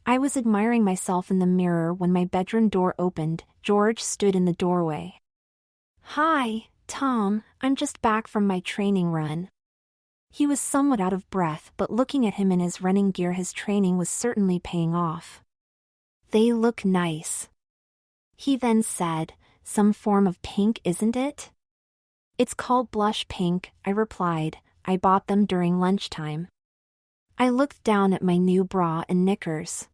I was admiring myself in the mirror when my bedroom door opened. George stood in the doorway. "Hi, Tom, I'm just back from my training run." He was somewhat out of breath, but looking at him in his running gear, his training was certainly paying off. "They look nice," he then said. "Some form of pink, isn't it?" "It's called blush pink," I replied. "I bought them during lunchtime." I looked down at my new bra and knickers.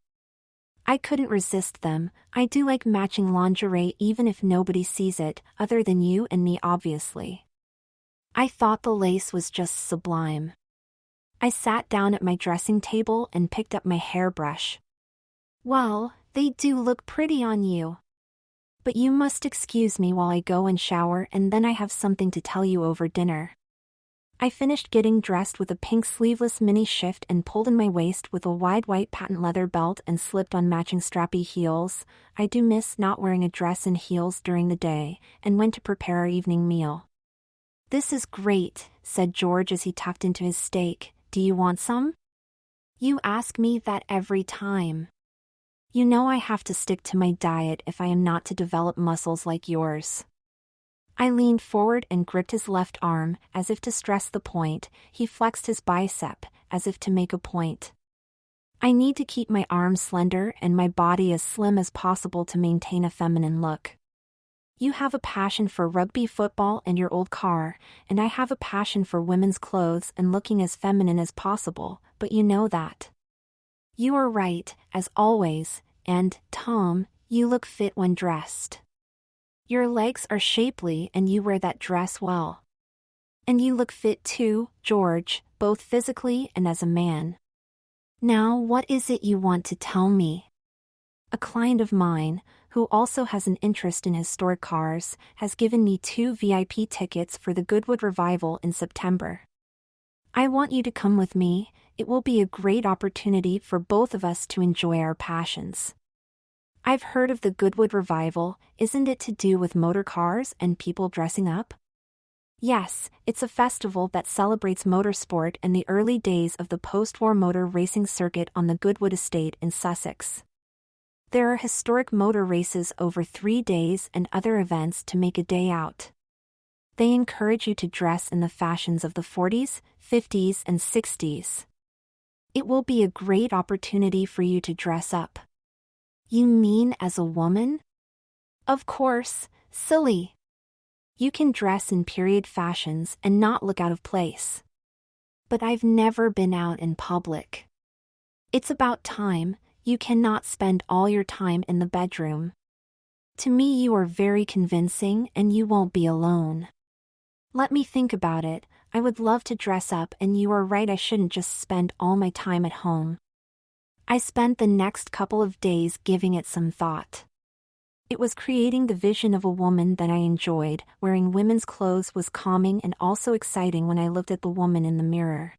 I couldn't resist them. I do like matching lingerie even if nobody sees it, other than you and me obviously. I thought the lace was just sublime. I sat down at my dressing table and picked up my hairbrush. "Well, they do look pretty on you. But you must excuse me while I go and shower, and then I have something to tell you over dinner." I finished getting dressed with a pink sleeveless mini shift and pulled in my waist with a wide white patent leather belt and slipped on matching strappy heels. I do miss not wearing a dress and heels during the day, and went to prepare our evening meal. "This is great," said George as he tucked into his steak. "Do you want some?" "You ask me that every time. You know I have to stick to my diet if I am not to develop muscles like yours." I leaned forward and gripped his left arm, as if to stress the point. He flexed his bicep, as if to make a point. I need to keep my arms slender and my body as slim as possible to maintain a feminine look. You have a passion for rugby football and your old car, and I have a passion for women's clothes and looking as feminine as possible, but you know that. You are right, as always, and, Tom, you look fit when dressed. Your legs are shapely and you wear that dress well. And you look fit too, George, both physically and as a man. Now what is it you want to tell me? A client of mine, who also has an interest in historic cars, has given me 2 VIP tickets for the Goodwood Revival in September. I want you to come with me. It will be a great opportunity for both of us to enjoy our passions. I've heard of the Goodwood Revival. Isn't it to do with motor cars and people dressing up? Yes, it's a festival that celebrates motorsport and the early days of the post-war motor racing circuit on the Goodwood estate in Sussex. There are historic motor races over 3 days and other events to make a day out. They encourage you to dress in the fashions of the 40s, 50s, and 60s. It will be a great opportunity for you to dress up. You mean as a woman? Of course, silly. You can dress in period fashions and not look out of place. But I've never been out in public. It's about time. You cannot spend all your time in the bedroom. To me you are very convincing and you won't be alone. Let me think about it. I would love to dress up and you are right, I shouldn't just spend all my time at home. I spent the next couple of days giving it some thought. It was creating the vision of a woman that I enjoyed. Wearing women's clothes was calming and also exciting when I looked at the woman in the mirror.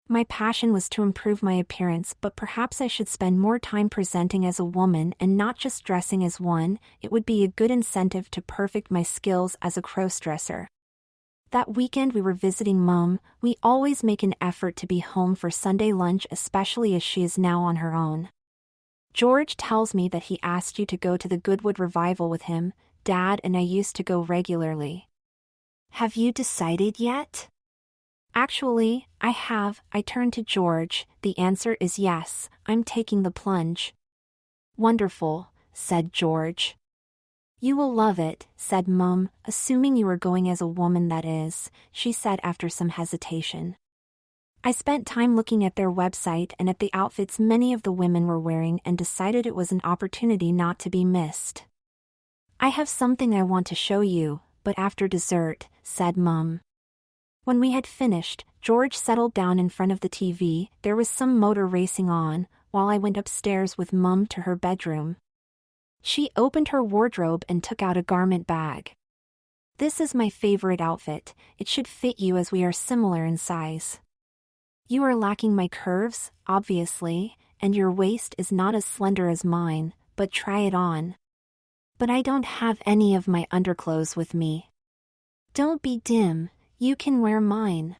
My passion was to improve my appearance, but perhaps I should spend more time presenting as a woman and not just dressing as one. It would be a good incentive to perfect my skills as a crossdresser. That weekend we were visiting Mum. We always make an effort to be home for Sunday lunch, especially as she is now on her own. George tells me that he asked you to go to the Goodwood Revival with him. Dad and I used to go regularly. Have you decided yet? Actually, I have. I turned to George. The answer is yes, I'm taking the plunge. Wonderful, said George. You will love it, said Mum, assuming you were going as a woman, that is, she said after some hesitation. I spent time looking at their website and at the outfits many of the women were wearing and decided it was an opportunity not to be missed. I have something I want to show you, but after dessert, said Mum. When we had finished, George settled down in front of the TV. There was some motor racing on, while I went upstairs with Mum to her bedroom. She opened her wardrobe and took out a garment bag. This is my favorite outfit. It should fit you as we are similar in size. You are lacking my curves, obviously, and your waist is not as slender as mine, but try it on. But I don't have any of my underclothes with me. Don't be dim, you can wear mine.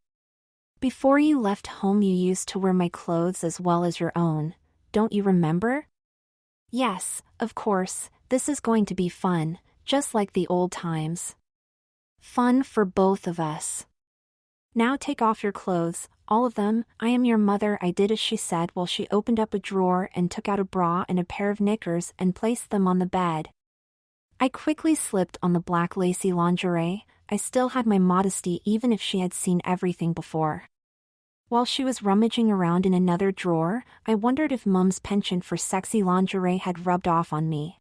Before you left home you used to wear my clothes as well as your own, don't you remember? Yes, of course, this is going to be fun, just like the old times. Fun for both of us. Now take off your clothes, all of them. I am your mother. I did as she said while she opened up a drawer and took out a bra and a pair of knickers and placed them on the bed. I quickly slipped on the black lacy lingerie. I still had my modesty even if she had seen everything before. While she was rummaging around in another drawer, I wondered if Mum's penchant for sexy lingerie had rubbed off on me.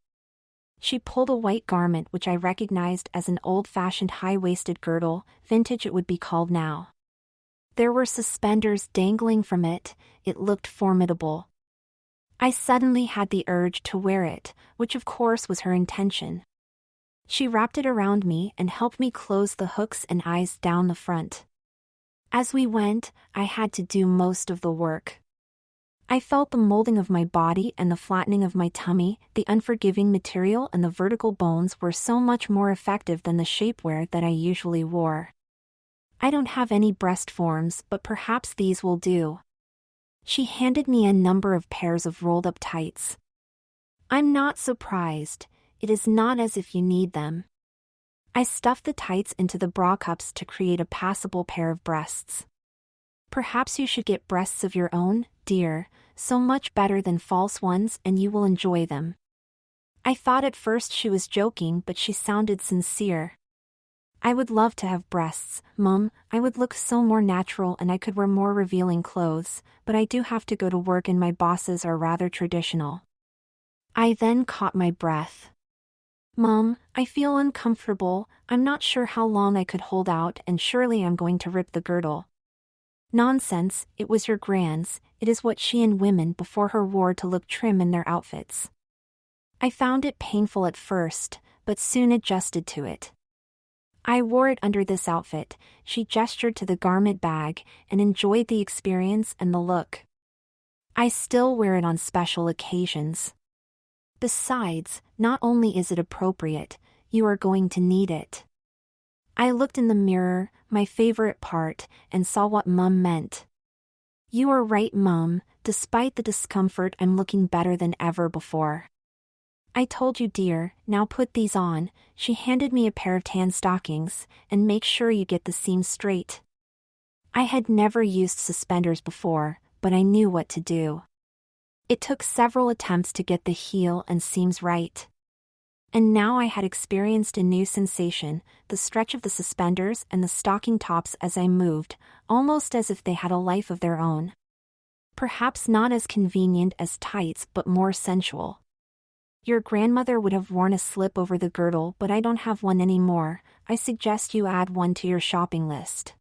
She pulled a white garment which I recognized as an old-fashioned high-waisted girdle, vintage it would be called now. There were suspenders dangling from it. It looked formidable. I suddenly had the urge to wear it, which of course was her intention. She wrapped it around me and helped me close the hooks and eyes down the front. As we went, I had to do most of the work. I felt the molding of my body and the flattening of my tummy. The unforgiving material and the vertical bones were so much more effective than the shapewear that I usually wore. I don't have any breast forms, but perhaps these will do. She handed me a number of pairs of rolled-up tights. I'm not surprised. It is not as if you need them. I stuffed the tights into the bra cups to create a passable pair of breasts. Perhaps you should get breasts of your own, dear, so much better than false ones, and you will enjoy them. I thought at first she was joking, but she sounded sincere. I would love to have breasts, Mum. I would look so more natural and I could wear more revealing clothes, but I do have to go to work and my bosses are rather traditional. I then caught my breath. Mum, I feel uncomfortable. I'm not sure how long I could hold out, and surely I'm going to rip the girdle. Nonsense, it was your grand's. It is what she and women before her wore to look trim in their outfits. I found it painful at first, but soon adjusted to it. I wore it under this outfit. She gestured to the garment bag, and enjoyed the experience and the look. I still wear it on special occasions. Besides, not only is it appropriate, you are going to need it. I looked in the mirror, my favorite part, and saw what Mum meant. You are right, Mum. Despite the discomfort, I'm looking better than ever before. I told you, dear. Now put these on. She handed me a pair of tan stockings, and make sure you get the seams straight. I had never used suspenders before, but I knew what to do. It took several attempts to get the heel and seams right. And now I had experienced a new sensation, the stretch of the suspenders and the stocking tops as I moved, almost as if they had a life of their own. Perhaps not as convenient as tights, but more sensual. Your grandmother would have worn a slip over the girdle, but I don't have one anymore. I suggest you add one to your shopping list.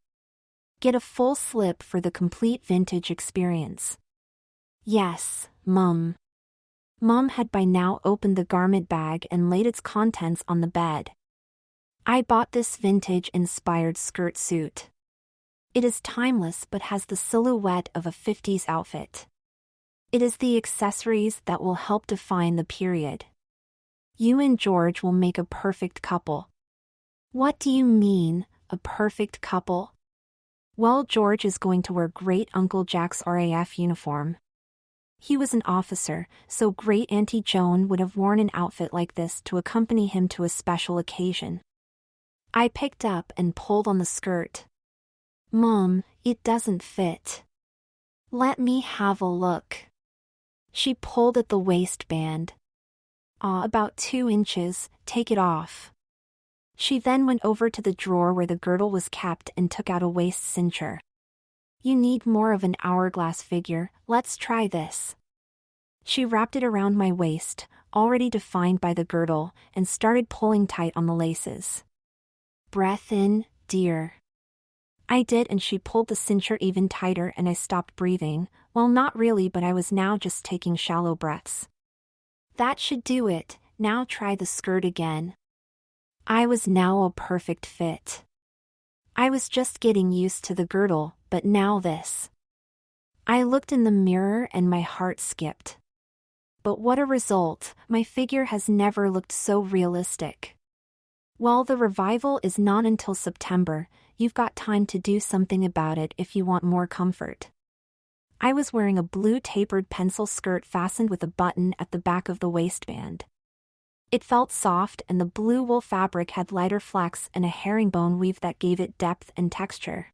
Get a full slip for the complete vintage experience. Yes, Mum. Mum had by now opened the garment bag and laid its contents on the bed. I bought this vintage-inspired skirt suit. It is timeless but has the silhouette of a 50s outfit. It is the accessories that will help define the period. You and George will make a perfect couple. What do you mean, a perfect couple? Well, George is going to wear Great Uncle Jack's RAF uniform. He was an officer, so Great Auntie Joan would have worn an outfit like this to accompany him to a special occasion. I picked up and pulled on the skirt. Mom, it doesn't fit. Let me have a look. She pulled at the waistband. About 2 inches, take it off. She then went over to the drawer where the girdle was kept and took out a waist cincher. You need more of an hourglass figure, let's try this. She wrapped it around my waist, already defined by the girdle, and started pulling tight on the laces. Breath in, dear. I did, and she pulled the cincher even tighter and I stopped breathing. Well, not really, but I was now just taking shallow breaths. That should do it. Now try the skirt again. I was now a perfect fit. I was just getting used to the girdle, but now this. I looked in the mirror and my heart skipped. But what a result! My figure has never looked so realistic. While the revival is not until September, you've got time to do something about it if you want more comfort. I was wearing a blue tapered pencil skirt fastened with a button at the back of the waistband. It felt soft, and the blue wool fabric had lighter flecks and a herringbone weave that gave it depth and texture.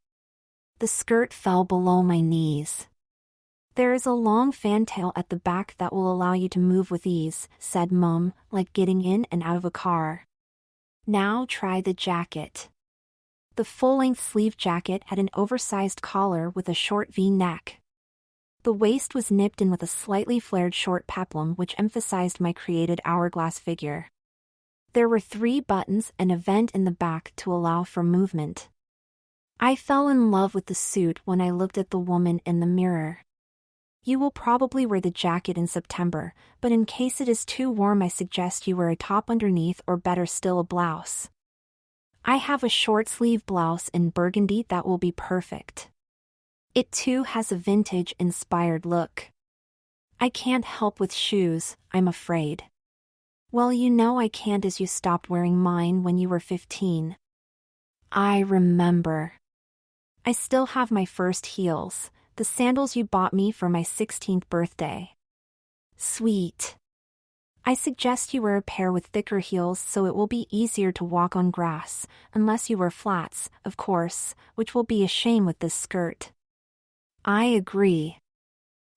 The skirt fell below my knees. "There is a long fantail at the back that will allow you to move with ease," said Mum, like getting in and out of a car. "Now try the jacket." The full-length sleeve jacket had an oversized collar with a short V-neck. The waist was nipped in with a slightly flared short peplum which emphasized my created hourglass figure. There were 3 buttons and a vent in the back to allow for movement. I fell in love with the suit when I looked at the woman in the mirror. You will probably wear the jacket in September, but in case it is too warm I suggest you wear a top underneath, or better still a blouse. I have a short-sleeve blouse in burgundy that will be perfect. It too has a vintage-inspired look. I can't help with shoes, I'm afraid. Well, you know I can't, as you stopped wearing mine when you were 15. I remember. I still have my first heels, the sandals you bought me for my 16th birthday. Sweet. I suggest you wear a pair with thicker heels so it will be easier to walk on grass, unless you wear flats, of course, which will be a shame with this skirt. I agree.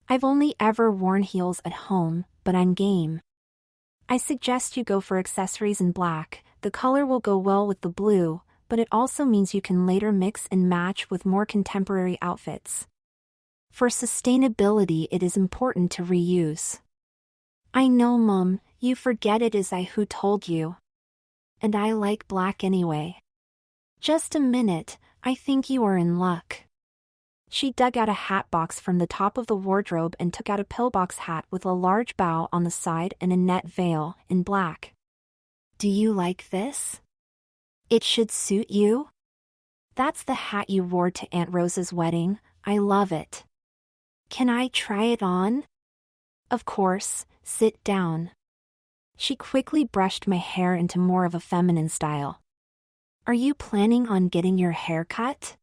I've only ever worn heels at home, but I'm game. I suggest you go for accessories in black. The color will go well with the blue, but it also means you can later mix and match with more contemporary outfits. For sustainability, it is important to reuse. I know, Mum, you forget it is I who told you. And I like black anyway. Just a minute, I think you are in luck. She dug out a hat box from the top of the wardrobe and took out a pillbox hat with a large bow on the side and a net veil, in black. Do you like this? It should suit you. That's the hat you wore to Aunt Rosa's wedding. I love it. Can I try it on? Of course, sit down. She quickly brushed my hair into more of a feminine style. Are you planning on getting your hair cut?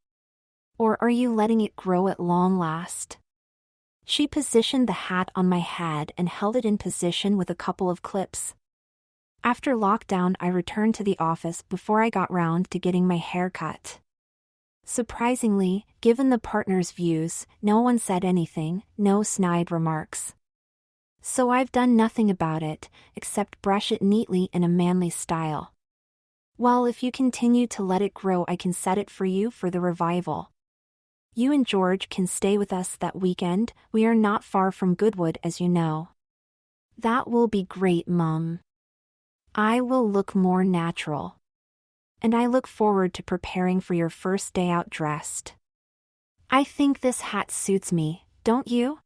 Or are you letting it grow at long last? She positioned the hat on my head and held it in position with a couple of clips. After lockdown, I returned to the office before I got round to getting my hair cut. Surprisingly, given the partners' views, no one said anything, no snide remarks. So I've done nothing about it, except brush it neatly in a manly style. Well, if you continue to let it grow, I can set it for you for the revival. You and George can stay with us that weekend. We are not far from Goodwood, as you know. That will be great, Mum. I will look more natural. And I look forward to preparing for your first day out dressed. I think this hat suits me, don't you?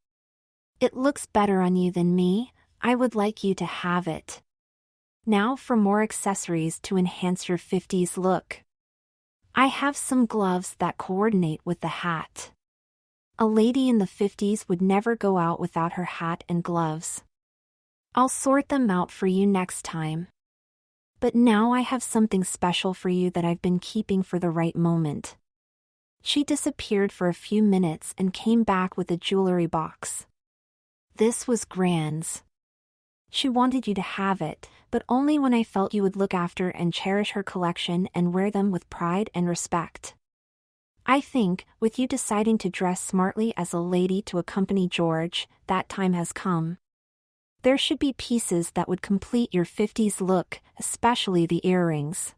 It looks better on you than me. I would like you to have it. Now for more accessories to enhance your 50s look. I have some gloves that coordinate with the hat. A lady in the 50s would never go out without her hat and gloves. I'll sort them out for you next time. But now I have something special for you that I've been keeping for the right moment. She disappeared for a few minutes and came back with a jewelry box. This was Gran's. She wanted you to have it, but only when I felt you would look after and cherish her collection and wear them with pride and respect. I think, with you deciding to dress smartly as a lady to accompany George, that time has come. There should be pieces that would complete your 50s look, especially the earrings.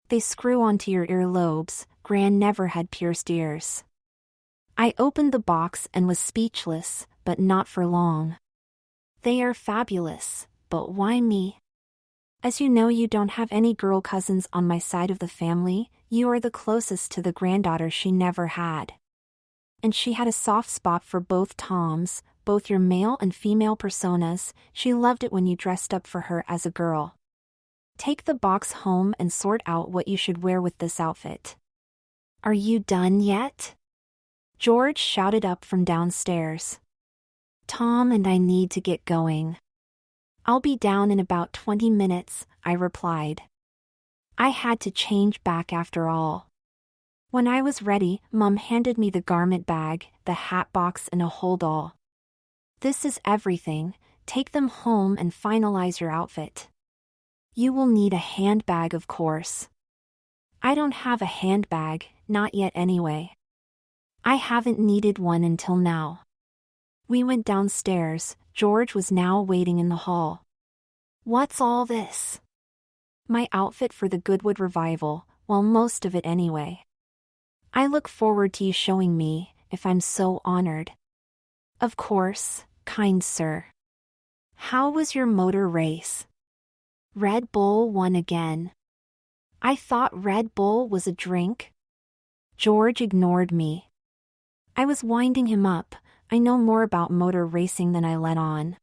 They screw onto your earlobes. Gran never had pierced ears. I opened the box and was speechless, but not for long. They are fabulous, but why me? As you know, you don't have any girl cousins on my side of the family. You are the closest to the granddaughter she never had. And she had a soft spot for both Toms, both your male and female personas. She loved it when you dressed up for her as a girl. Take the box home and sort out what you should wear with this outfit. Are you done yet? George shouted up from downstairs. Tom and I need to get going. I'll be down in about 20 minutes, I replied. I had to change back after all. When I was ready, Mom handed me the garment bag, the hat box and a hold-all. This is everything, take them home and finalize your outfit. You will need a handbag, of course. I don't have a handbag, not yet anyway. I haven't needed one until now. We went downstairs. George was now waiting in the hall. What's all this? My outfit for the Goodwood revival, well, most of it anyway. I look forward to you showing me, if I'm so honored. Of course, kind sir. How was your motor race? Red Bull won again. I thought Red Bull was a drink. George ignored me. I was winding him up. I know more about motor racing than I let on.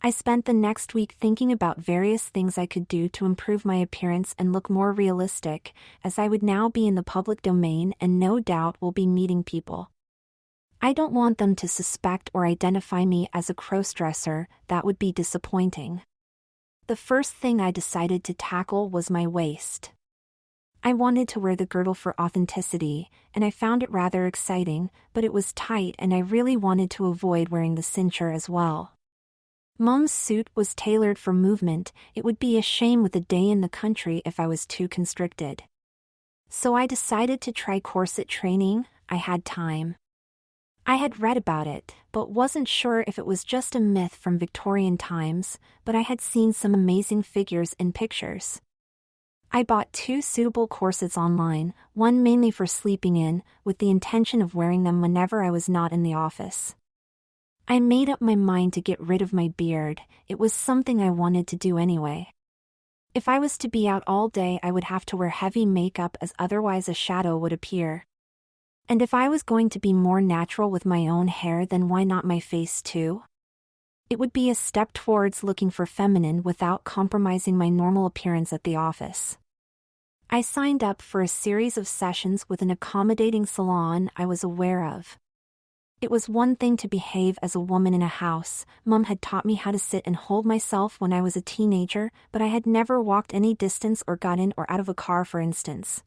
I spent the next week thinking about various things I could do to improve my appearance and look more realistic, as I would now be in the public domain and no doubt will be meeting people. I don't want them to suspect or identify me as a crossdresser. That would be disappointing. The first thing I decided to tackle was my waist. I wanted to wear the girdle for authenticity, and I found it rather exciting, but it was tight and I really wanted to avoid wearing the cincher as well. Mom's suit was tailored for movement. It would be a shame with a day in the country if I was too constricted. So I decided to try corset training. I had time. I had read about it, but wasn't sure if it was just a myth from Victorian times, but I had seen some amazing figures in pictures. I bought 2 suitable corsets online, one mainly for sleeping in, with the intention of wearing them whenever I was not in the office. I made up my mind to get rid of my beard. It was something I wanted to do anyway. If I was to be out all day, I would have to wear heavy makeup, as otherwise a shadow would appear. And if I was going to be more natural with my own hair, then why not my face too? It would be a step towards looking for feminine without compromising my normal appearance at the office. I signed up for a series of sessions with an accommodating salon I was aware of. It was one thing to behave as a woman in a house. Mom had taught me how to sit and hold myself when I was a teenager, but I had never walked any distance or got in or out of a car, for instance.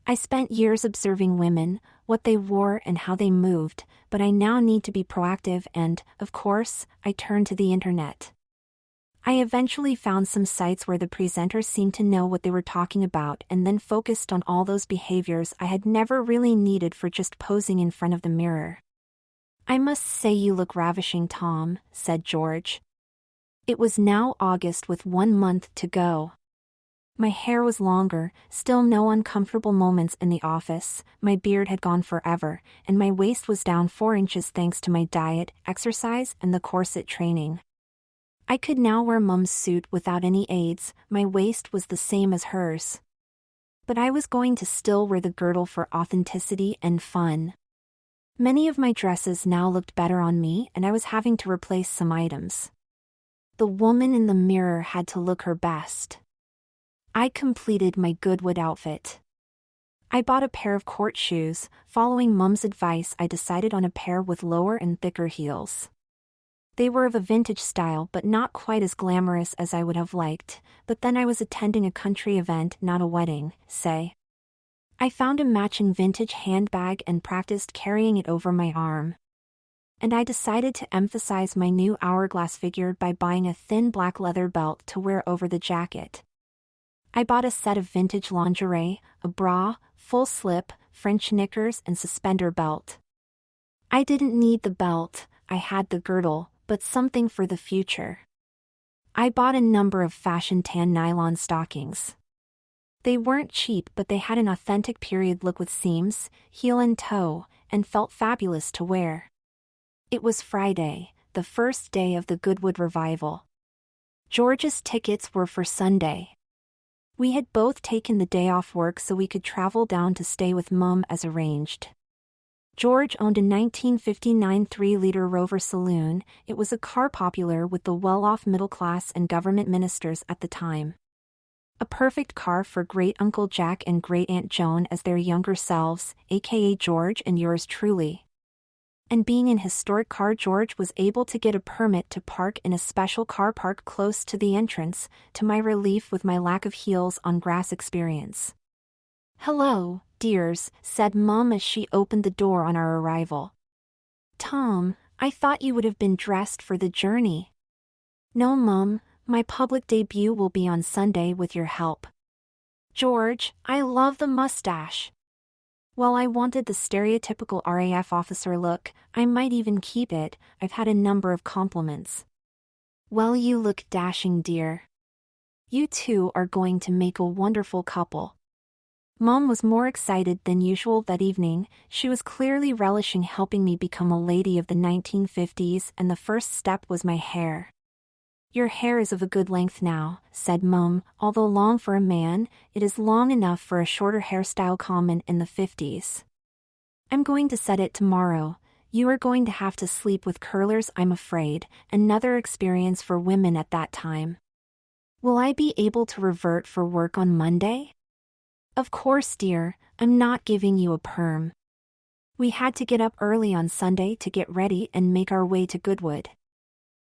I spent years observing women, what they wore and how they moved, but I now need to be proactive and, of course, I turned to the internet. I eventually found some sites where the presenters seemed to know what they were talking about and then focused on all those behaviors I had never really needed for just posing in front of the mirror. I must say you look ravishing, Tom, said George. It was now August with 1 month to go. My hair was longer, still no uncomfortable moments in the office, my beard had gone forever, and my waist was down 4 inches thanks to my diet, exercise, and the corset training. I could now wear Mom's suit without any aids. My waist was the same as hers. But I was going to still wear the girdle for authenticity and fun. Many of my dresses now looked better on me, and I was having to replace some items. The woman in the mirror had to look her best. I completed my Goodwood outfit. I bought a pair of court shoes. Following Mom's advice, I decided on a pair with lower and thicker heels. They were of a vintage style but not quite as glamorous as I would have liked, but then I was attending a country event, not a wedding, say. I found a matching vintage handbag and practiced carrying it over my arm. And I decided to emphasize my new hourglass figure by buying a thin black leather belt to wear over the jacket. I bought a set of vintage lingerie, a bra, full slip, French knickers and suspender belt. I didn't need the belt, I had the girdle, but something for the future. I bought a number of fashion tan nylon stockings. They weren't cheap, but they had an authentic period look with seams, heel and toe, and felt fabulous to wear. It was Friday, the first day of the Goodwood revival. George's tickets were for Sunday. We had both taken the day off work so we could travel down to stay with Mom as arranged. George owned a 1959 3-liter Rover saloon. It was a car popular with the well-off middle class and government ministers at the time. A perfect car for Great Uncle Jack and Great Aunt Joan as their younger selves, aka George and yours truly. And being an historic car, George was able to get a permit to park in a special car park close to the entrance, to my relief with my lack of heels on grass experience. "Hello, dears," said Mom as she opened the door on our arrival. "Tom, I thought you would have been dressed for the journey." "No, Mom, my public debut will be on Sunday with your help." "George, I love the mustache." "Well, I wanted the stereotypical RAF officer look, I might even keep it, I've had a number of compliments." "Well, you look dashing, dear. You two are going to make a wonderful couple." Mom was more excited than usual that evening. She was clearly relishing helping me become a lady of the 1950s, and the first step was my hair. "Your hair is of a good length now," said Mom. "Although long for a man, it is long enough for a shorter hairstyle common in the 50s. I'm going to set it tomorrow. You are going to have to sleep with curlers, I'm afraid, another experience for women at that time." "Will I be able to revert for work on Monday?" "Of course, dear, I'm not giving you a perm." We had to get up early on Sunday to get ready and make our way to Goodwood.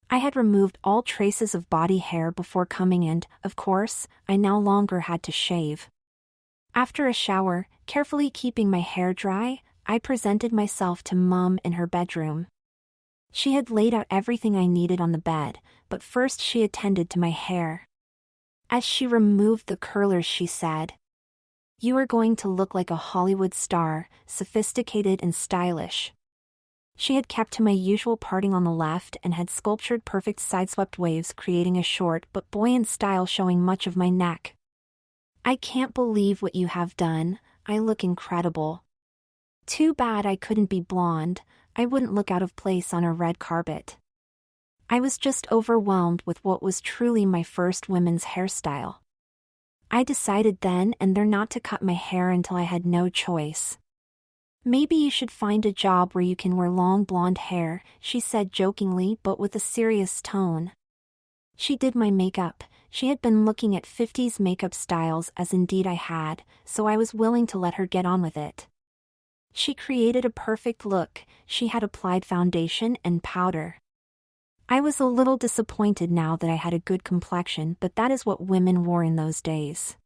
I had removed all traces of body hair before coming, and, of course, I no longer had to shave. After a shower, carefully keeping my hair dry, I presented myself to Mom in her bedroom. She had laid out everything I needed on the bed, but first she attended to my hair. As she removed the curlers, she said, "You are going to look like a Hollywood star, sophisticated and stylish." She had kept to my usual parting on the left and had sculptured perfect sideswept waves, creating a short but buoyant style showing much of my neck. "I can't believe what you have done. I look incredible. Too bad I couldn't be blonde. I wouldn't look out of place on a red carpet." I was just overwhelmed with what was truly my first women's hairstyle. I decided then and there not to cut my hair until I had no choice. "Maybe you should find a job where you can wear long blonde hair," she said jokingly but with a serious tone. She did my makeup. She had been looking at 50s makeup styles, as indeed I had, so I was willing to let her get on with it. She created a perfect look. She had applied foundation and powder. I was a little disappointed now that I had a good complexion, but that is what women wore in those days.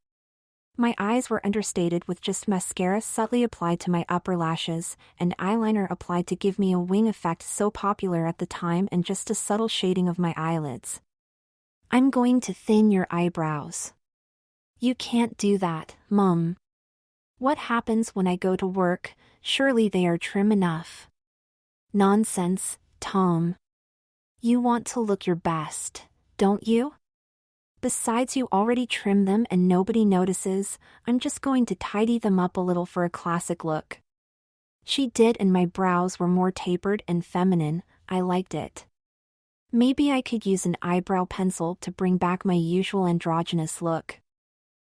My eyes were understated with just mascara subtly applied to my upper lashes, and eyeliner applied to give me a wing effect so popular at the time, and just a subtle shading of my eyelids. "I'm going to thin your eyebrows." "You can't do that, Mum." "What happens when I go to work? Surely they are trim enough." "Nonsense, Tom. You want to look your best, don't you? Besides, you already trim them and nobody notices. I'm just going to tidy them up a little for a classic look." She did, and my brows were more tapered and feminine. I liked it. Maybe I could use an eyebrow pencil to bring back my usual androgynous look.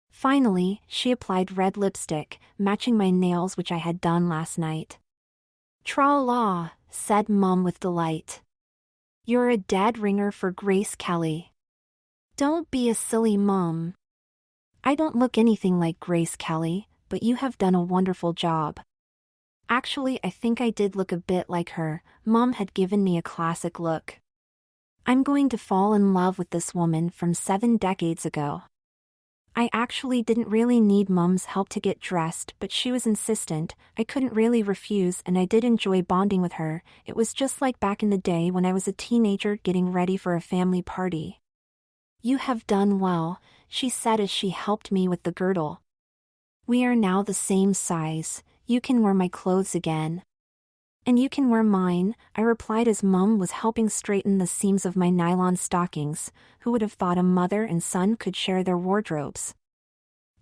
Finally, she applied red lipstick, matching my nails which I had done last night. "Tra-la," said Mom with delight. "You're a dead ringer for Grace Kelly." "Don't be a silly, Mom. I don't look anything like Grace Kelly, but you have done a wonderful job." Actually, I think I did look a bit like her. Mom had given me a classic look. I'm going to fall in love with this woman from 7 decades ago. I actually didn't really need Mom's help to get dressed, but she was insistent. I couldn't really refuse, and I did enjoy bonding with her. It was just like back in the day when I was a teenager getting ready for a family party. "You have done well," she said as she helped me with the girdle. "We are now the same size. You can wear my clothes again." "And you can wear mine," I replied as Mom was helping straighten the seams of my nylon stockings. Who would have thought a mother and son could share their wardrobes?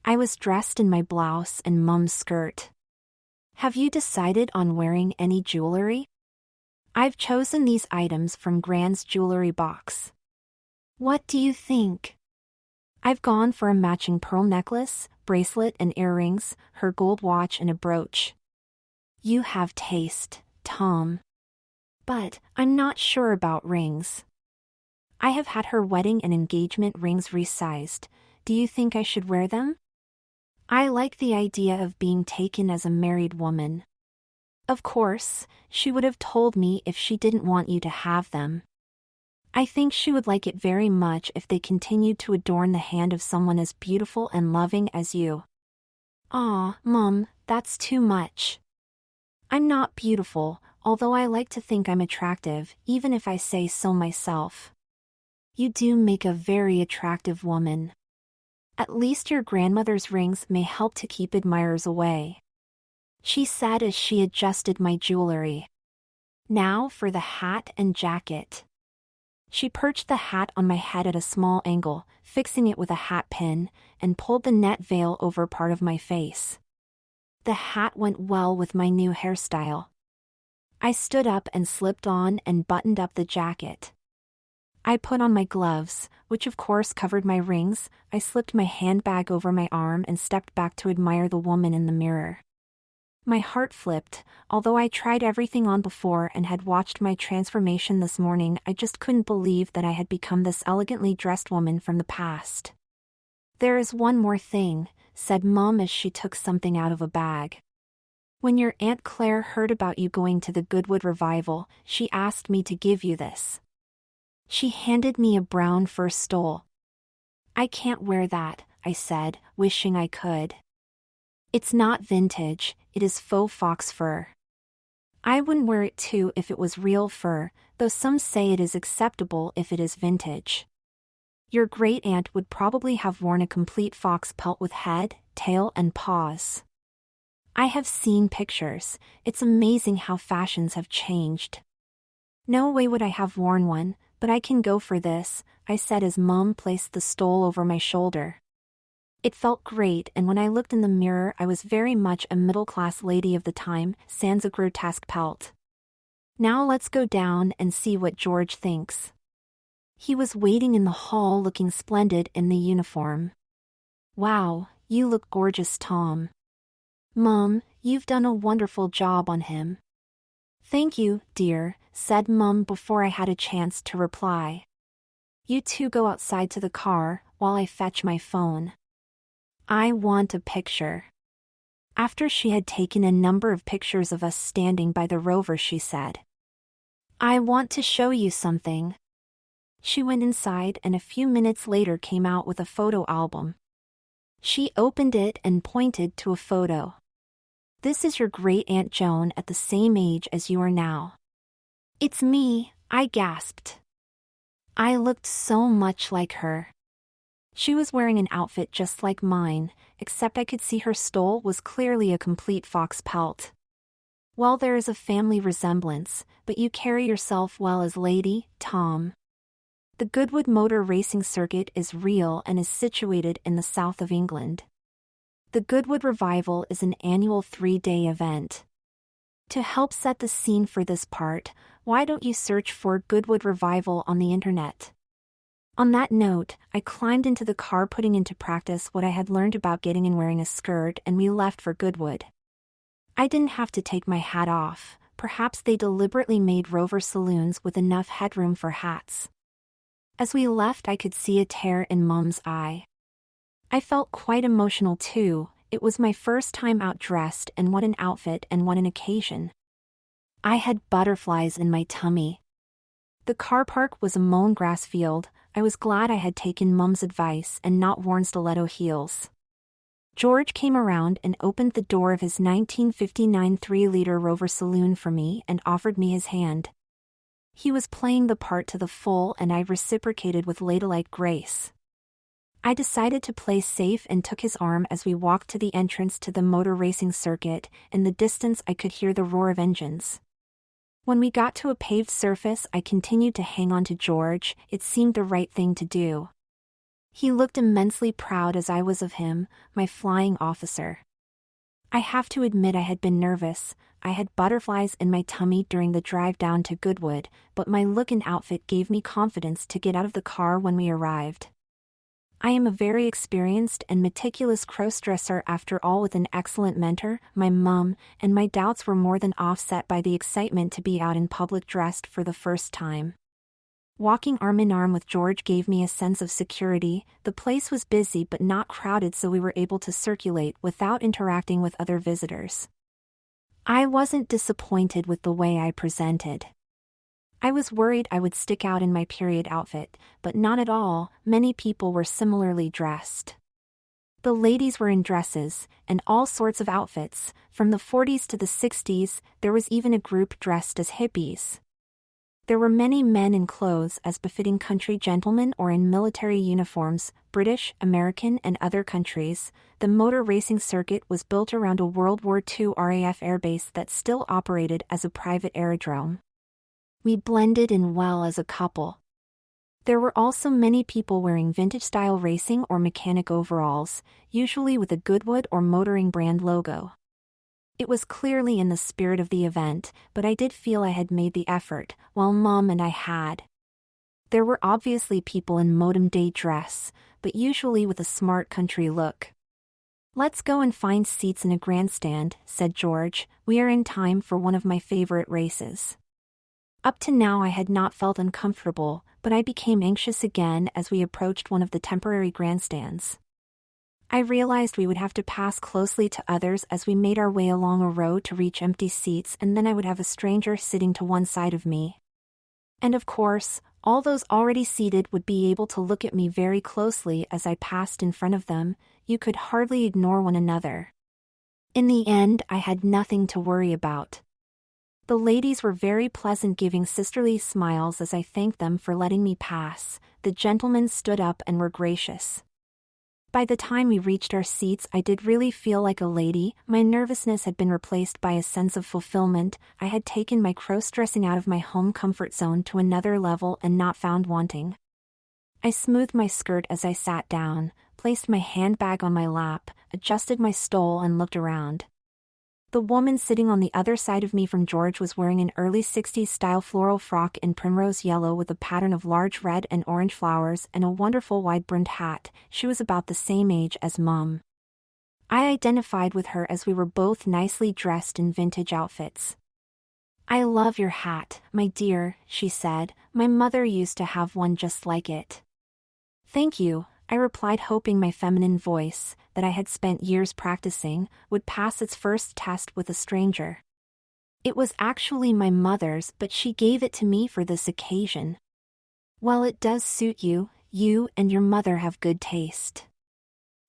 I was dressed in my blouse and Mom's skirt. "Have you decided on wearing any jewelry?" "I've chosen these items from Grand's jewelry box." "What do you think?" "I've gone for a matching pearl necklace, bracelet and earrings, her gold watch and a brooch." "You have taste, Tom. But I'm not sure about rings." "I have had her wedding and engagement rings resized. Do you think I should wear them?" I like the idea of being taken as a married woman. "Of course, she would have told me if she didn't want you to have them. I think she would like it very much if they continued to adorn the hand of someone as beautiful and loving as you." "Aw, Mom, That's too much. I'm not beautiful, although I like to think I'm attractive, even if I say so myself. You do make a very attractive woman. At least your grandmother's rings may help to keep admirers away, she said as she adjusted my jewelry. Now for the hat and jacket. She perched the hat on my head at a small angle, fixing it with a hat pin, and pulled the net veil over part of my face. The hat went well with my new hairstyle. I stood up and slipped on and buttoned up the jacket. I put on my gloves, which of course covered my rings. I slipped my handbag over my arm and stepped back to admire the woman in the mirror. My heart flipped. Although I tried everything on before and had watched my transformation this morning, I just couldn't believe that I had become this elegantly dressed woman from the past. There is one more thing, said Mom as she took something out of a bag. When your Aunt Claire heard about you going to the Goodwood revival, she asked me to give you this. She handed me a brown fur stole. I can't wear that, I said, wishing I could. It's not vintage, it is faux fox fur. I wouldn't wear it too if it was real fur, though some say it is acceptable if it is vintage. Your great-aunt would probably have worn a complete fox pelt with head, tail and paws. I have seen pictures. It's amazing how fashions have changed. No way would I have worn one, but I can go for this, I said as Mom placed the stole over my shoulder. It felt great, and when I looked in the mirror I was very much a middle-class lady of the time, sans a grotesque pelt. Now let's go down and see what George thinks. He was waiting in the hall looking splendid in the uniform. Wow, you look gorgeous, Tom. Mom, you've done a wonderful job on him. Thank you, dear, said Mom before I had a chance to reply. You two go outside to the car, while I fetch my phone. I want a picture. After she had taken a number of pictures of us standing by the rover, she said, I want to show you something. She went inside and a few minutes later came out with a photo album. She opened it and pointed to a photo. This is your great-aunt Joan at the same age as you are now. It's me, I gasped. I looked so much like her. She was wearing an outfit just like mine, except I could see her stole was clearly a complete fox pelt. Well, there is a family resemblance, but you carry yourself well as Lady Tom. The Goodwood Motor Racing Circuit is real and is situated in the south of England. The Goodwood Revival is an annual 3-day event. To help set the scene for this part, why don't you search for Goodwood Revival on the internet? On that note, I climbed into the car putting into practice what I had learned about getting and wearing a skirt, and we left for Goodwood. I didn't have to take my hat off. Perhaps they deliberately made Rover saloons with enough headroom for hats. As we left, I could see a tear in Mom's eye. I felt quite emotional too. It was my first time out dressed, and what an outfit and what an occasion. I had butterflies in my tummy. The car park was a mown grass field. I was glad I had taken Mom's advice and not worn stiletto heels. George came around and opened the door of his 1959 3-liter Rover saloon for me and offered me his hand. He was playing the part to the full, and I reciprocated with ladylike grace. I decided to play safe and took his arm as we walked to the entrance to the motor racing circuit. In the distance I could hear the roar of engines. When we got to a paved surface, I continued to hang on to George. It seemed the right thing to do. He looked immensely proud as I was of him, my flying officer. I have to admit I had been nervous. I had butterflies in my tummy during the drive down to Goodwood, but my look and outfit gave me confidence to get out of the car when we arrived. I am a very experienced and meticulous crossdresser after all, with an excellent mentor, my mum, and my doubts were more than offset by the excitement to be out in public dressed for the first time. Walking arm in arm with George gave me a sense of security. The place was busy but not crowded, so we were able to circulate without interacting with other visitors. I wasn't disappointed with the way I presented. I was worried I would stick out in my period outfit, but not at all. Many people were similarly dressed. The ladies were in dresses, and all sorts of outfits. From the 40s to the 60s, there was even a group dressed as hippies. There were many men in clothes as befitting country gentlemen or in military uniforms, British, American, and other countries. The motor racing circuit was built around a World War II RAF airbase that still operated as a private aerodrome. We blended in well as a couple. There were also many people wearing vintage-style racing or mechanic overalls, usually with a Goodwood or Motoring brand logo. It was clearly in the spirit of the event, but I did feel I had made the effort, while Mom and I had. There were obviously people in modern day dress, but usually with a smart country look. "Let's go and find seats in a grandstand," said George. "We are in time for one of my favorite races." Up to now I had not felt uncomfortable, but I became anxious again as we approached one of the temporary grandstands. I realized we would have to pass closely to others as we made our way along a row to reach empty seats, and then I would have a stranger sitting to one side of me. And of course, all those already seated would be able to look at me very closely as I passed in front of them. You could hardly ignore one another. In the end, I had nothing to worry about. The ladies were very pleasant, giving sisterly smiles as I thanked them for letting me pass. The gentlemen stood up and were gracious. By the time we reached our seats, I did really feel like a lady. My nervousness had been replaced by a sense of fulfillment. I had taken my cross-dressing out of my home comfort zone to another level and not found wanting. I smoothed my skirt as I sat down, placed my handbag on my lap, adjusted my stole and looked around. The woman sitting on the other side of me from George was wearing an early 60s style floral frock in primrose yellow with a pattern of large red and orange flowers and a wonderful wide-brimmed hat. She was about the same age as Mum. I identified with her as we were both nicely dressed in vintage outfits. "I love your hat, my dear," she said. "My mother used to have one just like it." "Thank you," I replied, hoping my feminine voice, that I had spent years practicing, would pass its first test with a stranger. It was actually my mother's, but she gave it to me for this occasion. "Well, it does suit you. You and your mother have good taste.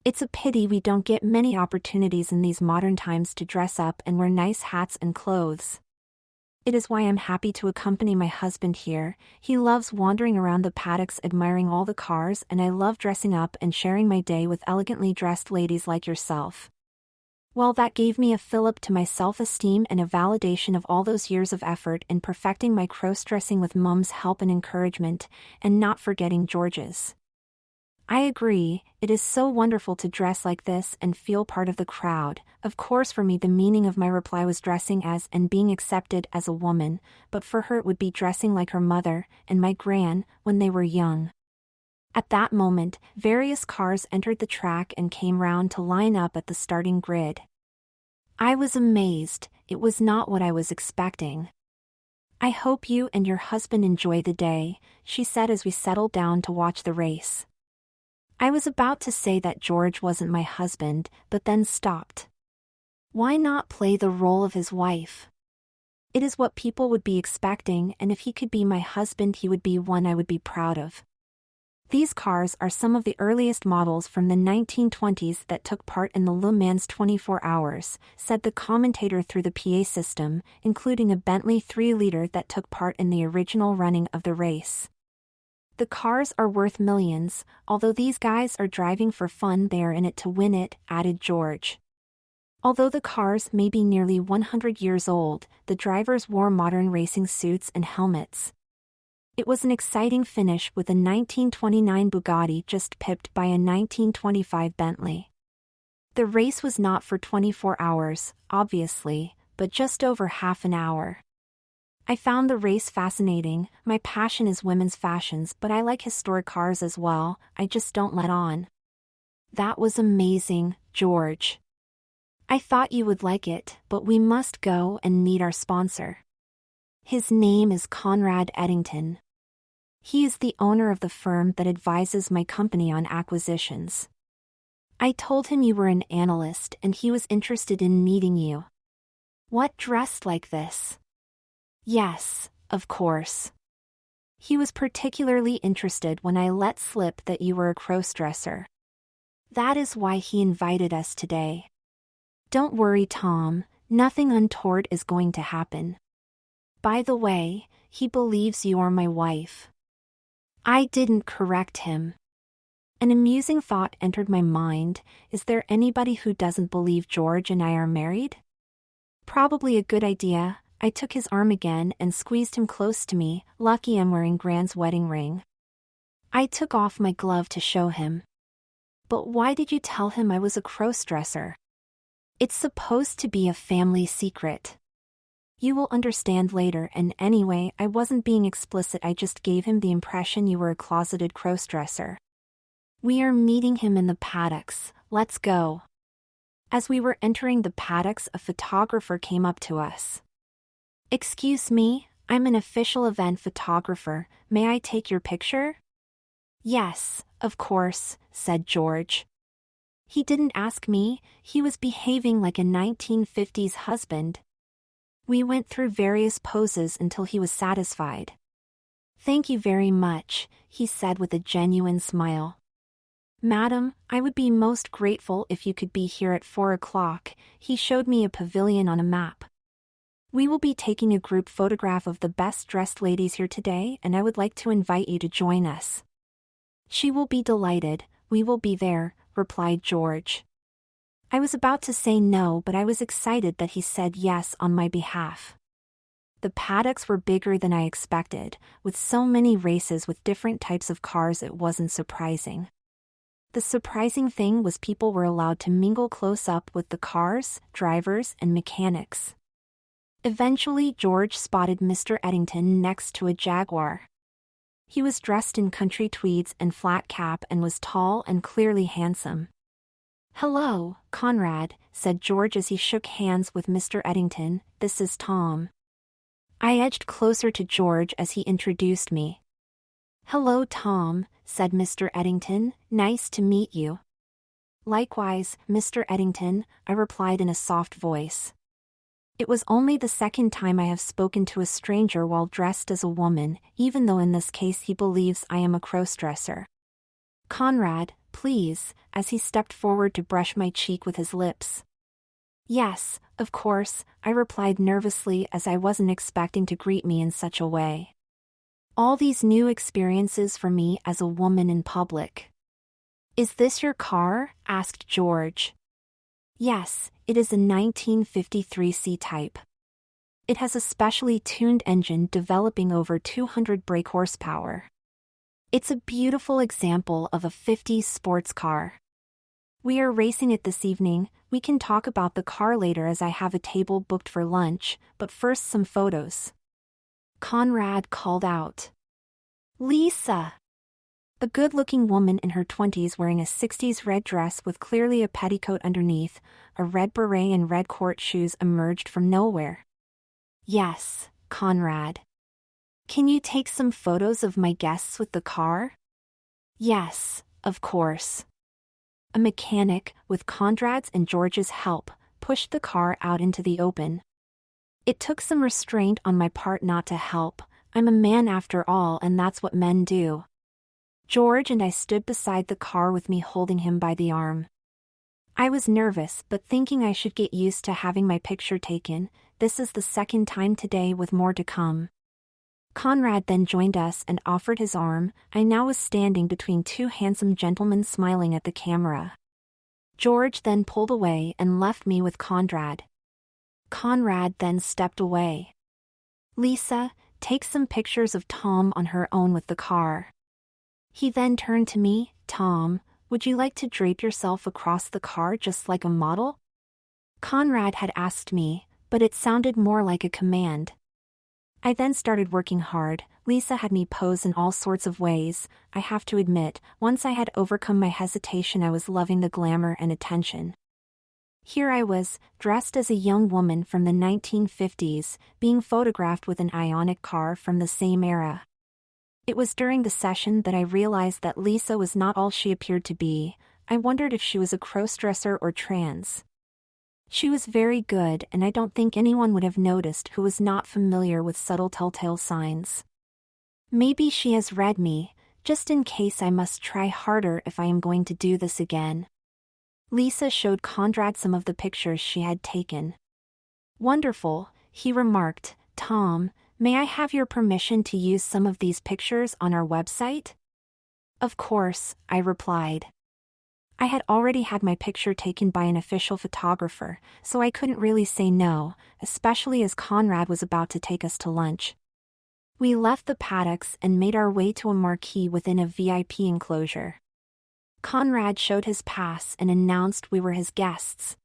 It's a pity we don't get many opportunities in these modern times to dress up and wear nice hats and clothes. It is why I'm happy to accompany my husband here. He loves wandering around the paddocks admiring all the cars, and I love dressing up and sharing my day with elegantly dressed ladies like yourself." Well, that gave me a fillip to my self-esteem and a validation of all those years of effort in perfecting my cross-dressing with Mum's help and encouragement, and not forgetting George's. "I agree, it is so wonderful to dress like this and feel part of the crowd." Of course, for me the meaning of my reply was dressing as and being accepted as a woman, but for her it would be dressing like her mother and my gran when they were young. At that moment, various cars entered the track and came round to line up at the starting grid. I was amazed. It was not what I was expecting. "I hope you and your husband enjoy the day," she said as we settled down to watch the race. I was about to say that George wasn't my husband, but then stopped. Why not play the role of his wife? It is what people would be expecting, and if he could be my husband, he would be one I would be proud of. These cars are some of the earliest models from the 1920s that took part in the Le Mans 24 Hours, said the commentator through the PA system, including a Bentley 3-liter that took part in the original running of the race. "The cars are worth millions. Although these guys are driving for fun, they are in it to win it," added George. Although the cars may be nearly 100 years old, the drivers wore modern racing suits and helmets. It was an exciting finish, with a 1929 Bugatti just pipped by a 1925 Bentley. The race was not for 24 hours, obviously, but just over half an hour. I found the race fascinating. My passion is women's fashions, but I like historic cars as well. I just don't let on. "That was amazing, George. I thought you would like it, but we must go and meet our sponsor. His name is Conrad Eddington. He is the owner of the firm that advises my company on acquisitions. I told him you were an analyst and he was interested in meeting you." "What, dressed like this?" "Yes, of course. He was particularly interested when I let slip that you were a crossdresser." That is why he invited us today. Don't worry, Tom, nothing untoward is going to happen. By the way, he believes you are my wife. I didn't correct him. An amusing thought entered my mind. Is there anybody who doesn't believe George and I are married? Probably a good idea. I took his arm again and squeezed him close to me. Lucky I'm wearing Grant's wedding ring. I took off my glove to show him. But why did you tell him I was a crossdresser? It's supposed to be a family secret. You will understand later, and anyway, I wasn't being explicit, I just gave him the impression you were a closeted crossdresser. We are meeting him in the paddocks, let's go. As we were entering the paddocks, a photographer came up to us. Excuse me, I'm an official event photographer, may I take your picture? Yes, of course, said George. He didn't ask me, he was behaving like a 1950s husband. We went through various poses until he was satisfied. Thank you very much, he said with a genuine smile. Madam, I would be most grateful if you could be here at 4 o'clock, he showed me a pavilion on a map. We will be taking a group photograph of the best-dressed ladies here today, and I would like to invite you to join us. She will be delighted, we will be there, replied George. I was about to say no, but I was excited that he said yes on my behalf. The paddocks were bigger than I expected, with so many races with different types of cars it wasn't surprising. The surprising thing was people were allowed to mingle close up with the cars, drivers, and mechanics. Eventually George spotted Mr. Eddington next to a Jaguar. He was dressed in country tweeds and flat cap and was tall and clearly handsome. Hello, Conrad, said George as he shook hands with Mr. Eddington, this is Tom. I edged closer to George as he introduced me. Hello, Tom, said Mr. Eddington, nice to meet you. Likewise, Mr. Eddington, I replied in a soft voice. It was only the second time I have spoken to a stranger while dressed as a woman, even though in this case he believes I am a crossdresser. Conrad, please, as he stepped forward to brush my cheek with his lips. Yes, of course, I replied nervously as I wasn't expecting to greet me in such a way. All these new experiences for me as a woman in public. Is this your car? Asked George. Yes, it is a 1953 C-type. It has a specially tuned engine developing over 200 brake horsepower. It's a beautiful example of a 50s sports car. We are racing it this evening, we can talk about the car later as I have a table booked for lunch, but first some photos. Conrad called out. Lisa! A good-looking woman in her 20s wearing a 60s red dress with clearly a petticoat underneath, a red beret and red court shoes emerged from nowhere. Yes, Conrad. Can you take some photos of my guests with the car? Yes, of course. A mechanic, with Conrad's and George's help, pushed the car out into the open. It took some restraint on my part not to help. I'm a man after all, and that's what men do. George and I stood beside the car with me holding him by the arm. I was nervous, but thinking I should get used to having my picture taken. This is the second time today with more to come. Conrad then joined us and offered his arm. I now was standing between two handsome gentlemen smiling at the camera. George then pulled away and left me with Conrad. Conrad then stepped away. Lisa, take some pictures of Tom on her own with the car. He then turned to me, Tom, would you like to drape yourself across the car just like a model? Conrad had asked me, but it sounded more like a command. I then started working hard. Lisa had me pose in all sorts of ways. I have to admit, once I had overcome my hesitation, I was loving the glamour and attention. Here I was, dressed as a young woman from the 1950s, being photographed with an Ioniq car from the same era. It was during the session that I realized that Lisa was not all she appeared to be. I wondered if she was a crossdresser or trans. She was very good, and I don't think anyone would have noticed who was not familiar with subtle telltale signs. Maybe she has read me, just in case I must try harder if I am going to do this again. Lisa showed Conrad some of the pictures she had taken. Wonderful, he remarked. Tom, may I have your permission to use some of these pictures on our website? Of course, I replied. I had already had my picture taken by an official photographer, so I couldn't really say no, especially as Conrad was about to take us to lunch. We left the paddocks and made our way to a marquee within a VIP enclosure. Conrad showed his pass and announced we were his guests.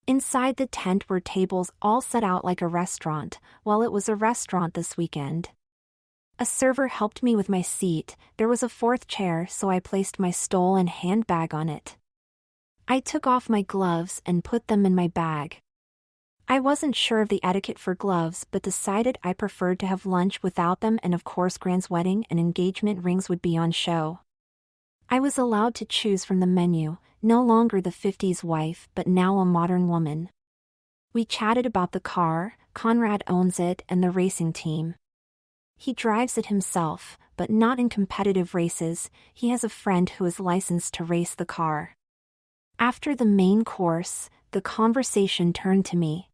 Inside the tent were tables all set out like a restaurant, while it was a restaurant this weekend. A server helped me with my seat. There was a fourth chair, so I placed my stole and handbag on it. I took off my gloves and put them in my bag. I wasn't sure of the etiquette for gloves but decided I preferred to have lunch without them, and of course Grant's wedding and engagement rings would be on show. I was allowed to choose from the menu, no longer the 50s wife but now a modern woman. We chatted about the car. Conrad owns it, and the racing team. He drives it himself, but not in competitive races. He has a friend who is licensed to race the car. After the main course, the conversation turned to me.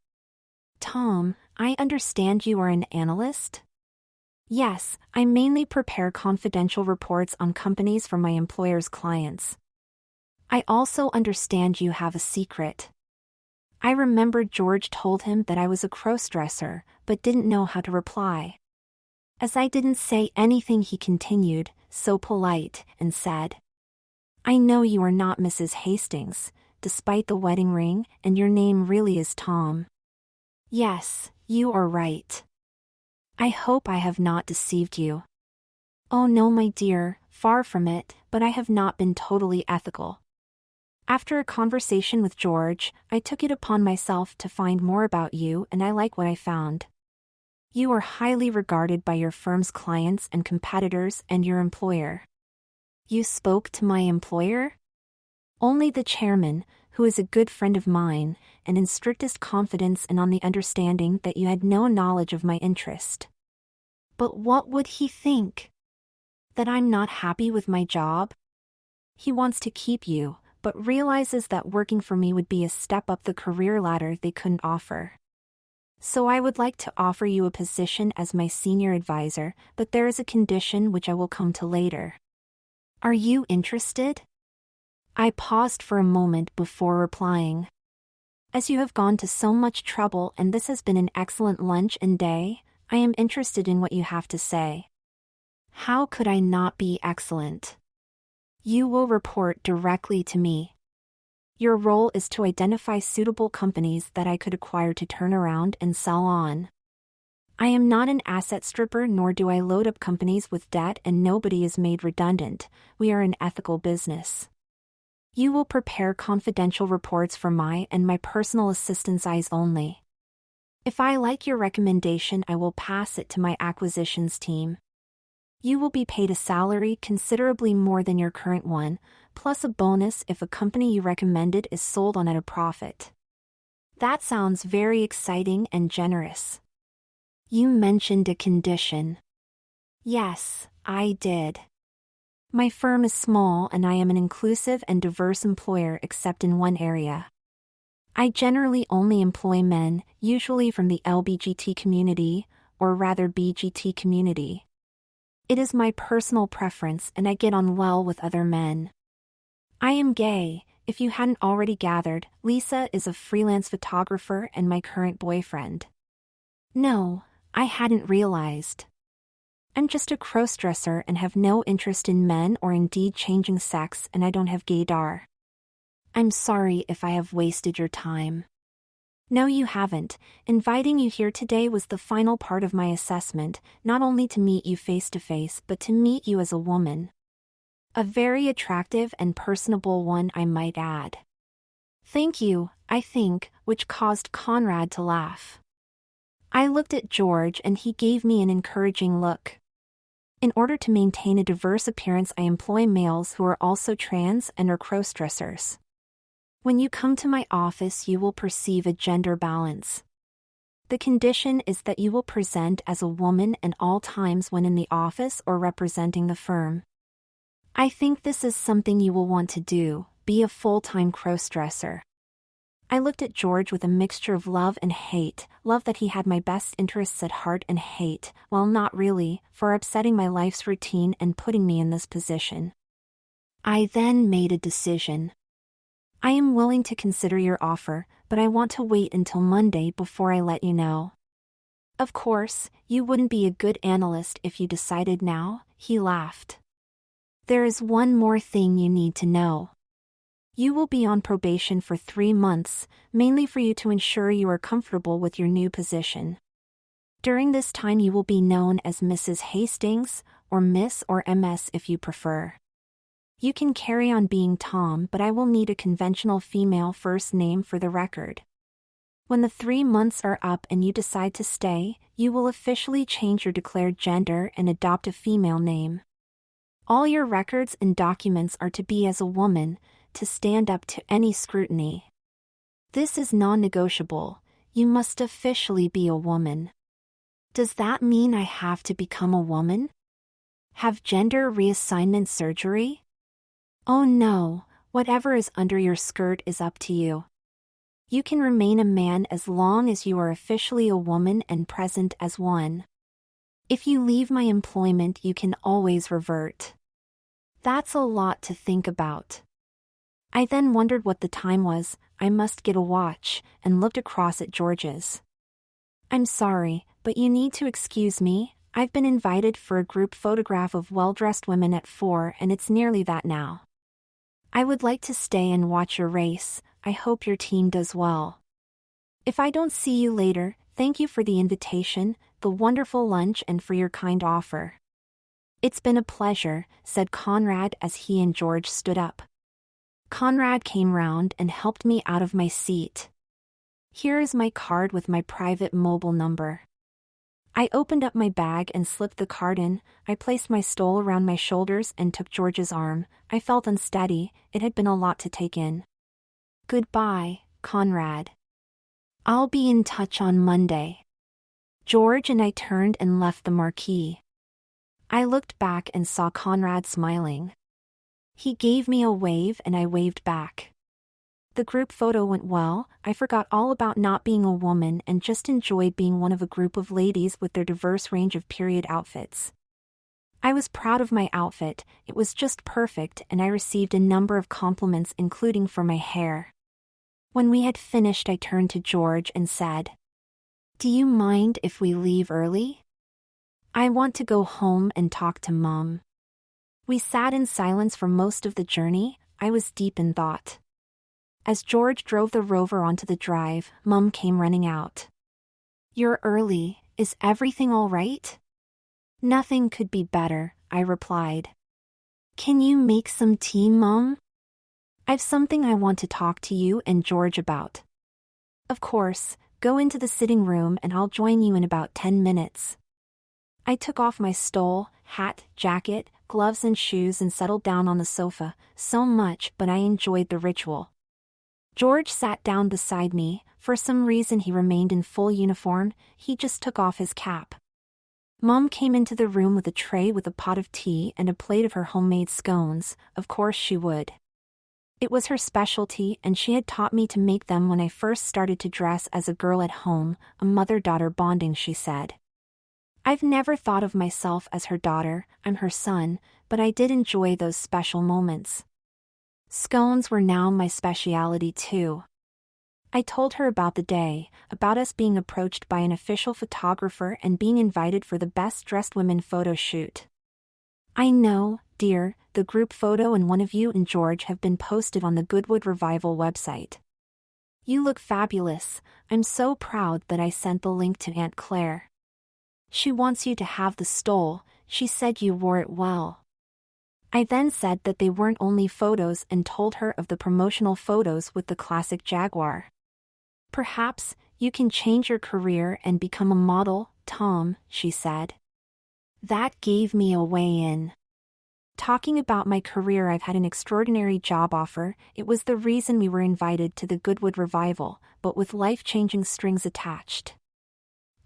Tom, I understand you are an analyst? Yes, I mainly prepare confidential reports on companies for my employer's clients. I also understand you have a secret. I remembered George told him that I was a crossdresser, but didn't know how to reply. As I didn't say anything, he continued, so polite, and said, I know you are not Mrs. Hastings, despite the wedding ring, and your name really is Tom. Yes, you are right. I hope I have not deceived you. Oh no, my dear, far from it, but I have not been totally ethical. After a conversation with George, I took it upon myself to find more about you, and I like what I found. You are highly regarded by your firm's clients and competitors and your employer. You spoke to my employer? Only the chairman, who is a good friend of mine, and in strictest confidence and on the understanding that you had no knowledge of my interest. But what would he think? That I'm not happy with my job? He wants to keep you, but realizes that working for me would be a step up the career ladder they couldn't offer. So I would like to offer you a position as my senior advisor, but there is a condition which I will come to later. Are you interested? I paused for a moment before replying. As you have gone to so much trouble and this has been an excellent lunch and day, I am interested in what you have to say. How could I not be excellent? You will report directly to me. Your role is to identify suitable companies that I could acquire to turn around and sell on. I am not an asset stripper, nor do I load up companies with debt, and nobody is made redundant. We are an ethical business. You will prepare confidential reports for my and my personal assistant's eyes only. If I like your recommendation, I will pass it to my acquisitions team. You will be paid a salary considerably more than your current one, plus a bonus if a company you recommended is sold on at a profit. That sounds very exciting and generous. You mentioned a condition. Yes, I did. My firm is small and I am an inclusive and diverse employer except in one area. I generally only employ men, usually from the LBGT community, or rather BGT community. It is my personal preference and I get on well with other men. I am gay. If you hadn't already gathered, Lisa is a freelance photographer and my current boyfriend. No, I hadn't realized. I'm just a crossdresser and have no interest in men or indeed changing sex, and I don't have gaydar. I'm sorry if I have wasted your time. No, you haven't. Inviting you here today was the final part of my assessment, not only to meet you face to face but to meet you as a woman. A very attractive and personable one, I might add. Thank you, I think, which caused Conrad to laugh. I looked at George and he gave me an encouraging look. In order to maintain a diverse appearance, I employ males who are also trans and are crossdressers. When you come to my office, you will perceive a gender balance. The condition is that you will present as a woman at all times when in the office or representing the firm. I think this is something you will want to do, be a full-time crossdresser. I looked at George with a mixture of love and hate, love that he had my best interests at heart and hate, well not really, for upsetting my life's routine and putting me in this position. I then made a decision. I am willing to consider your offer, but I want to wait until Monday before I let you know. Of course, you wouldn't be a good analyst if you decided now, he laughed. There is one more thing you need to know. You will be on probation for 3 months, mainly for you to ensure you are comfortable with your new position. During this time you will be known as Mrs. Hastings, or Miss or MS if you prefer. You can carry on being Tom, but I will need a conventional female first name for the record. When the 3 months are up and you decide to stay, you will officially change your declared gender and adopt a female name. All your records and documents are to be as a woman, to stand up to any scrutiny. This is non-negotiable. You must officially be a woman. Does that mean I have to become a woman? Have gender reassignment surgery? Oh no, whatever is under your skirt is up to you. You can remain a man as long as you are officially a woman and present as one. If you leave my employment, you can always revert. That's a lot to think about. I then wondered what the time was. I must get a watch, and looked across at George's. I'm sorry, but you need to excuse me. I've been invited for a group photograph of well-dressed women at 4 and it's nearly that now. I would like to stay and watch your race. I hope your team does well. If I don't see you later, thank you for the invitation, the wonderful lunch and for your kind offer. It's been a pleasure, said Conrad as he and George stood up. Conrad came round and helped me out of my seat. Here is my card with my private mobile number. I opened up my bag and slipped the card in. I placed my stole around my shoulders and took George's arm. I felt unsteady. It had been a lot to take in. Goodbye, Conrad. I'll be in touch on Monday. George and I turned and left the marquee. I looked back and saw Conrad smiling. He gave me a wave and I waved back. The group photo went well. I forgot all about not being a woman and just enjoyed being one of a group of ladies with their diverse range of period outfits. I was proud of my outfit. It was just perfect and I received a number of compliments including for my hair. When we had finished, I turned to George and said, "Do you mind if we leave early? I want to go home and talk to Mom." We sat in silence for most of the journey. I was deep in thought. As George drove the Rover onto the drive, Mom came running out. "You're early. Is everything all right?" "Nothing could be better," I replied. "Can you make some tea, Mom? I've something I want to talk to you and George about." "Of course, go into the sitting room and I'll join you in about 10 minutes. I took off my stole, hat, jacket, gloves and shoes and settled down on the sofa, so much but I enjoyed the ritual. George sat down beside me. For some reason he remained in full uniform. He just took off his cap. Mom came into the room with a tray with a pot of tea and a plate of her homemade scones. Of course she would. It was her specialty and she had taught me to make them when I first started to dress as a girl at home, a mother-daughter bonding, she said. I've never thought of myself as her daughter, I'm her son, but I did enjoy those special moments. Scones were now my speciality too. I told her about the day, about us being approached by an official photographer and being invited for the Best Dressed Women photo shoot. "I know, dear, the group photo and one of you and George have been posted on the Goodwood Revival website. You look fabulous. I'm so proud that I sent the link to Aunt Claire. She wants you to have the stole. She said you wore it well." I then said that they weren't only photos and told her of the promotional photos with the classic Jaguar. "Perhaps you can change your career and become a model, Tom," she said. That gave me a way in. Talking about my career, I've had an extraordinary job offer. It was the reason we were invited to the Goodwood Revival, but with life-changing strings attached.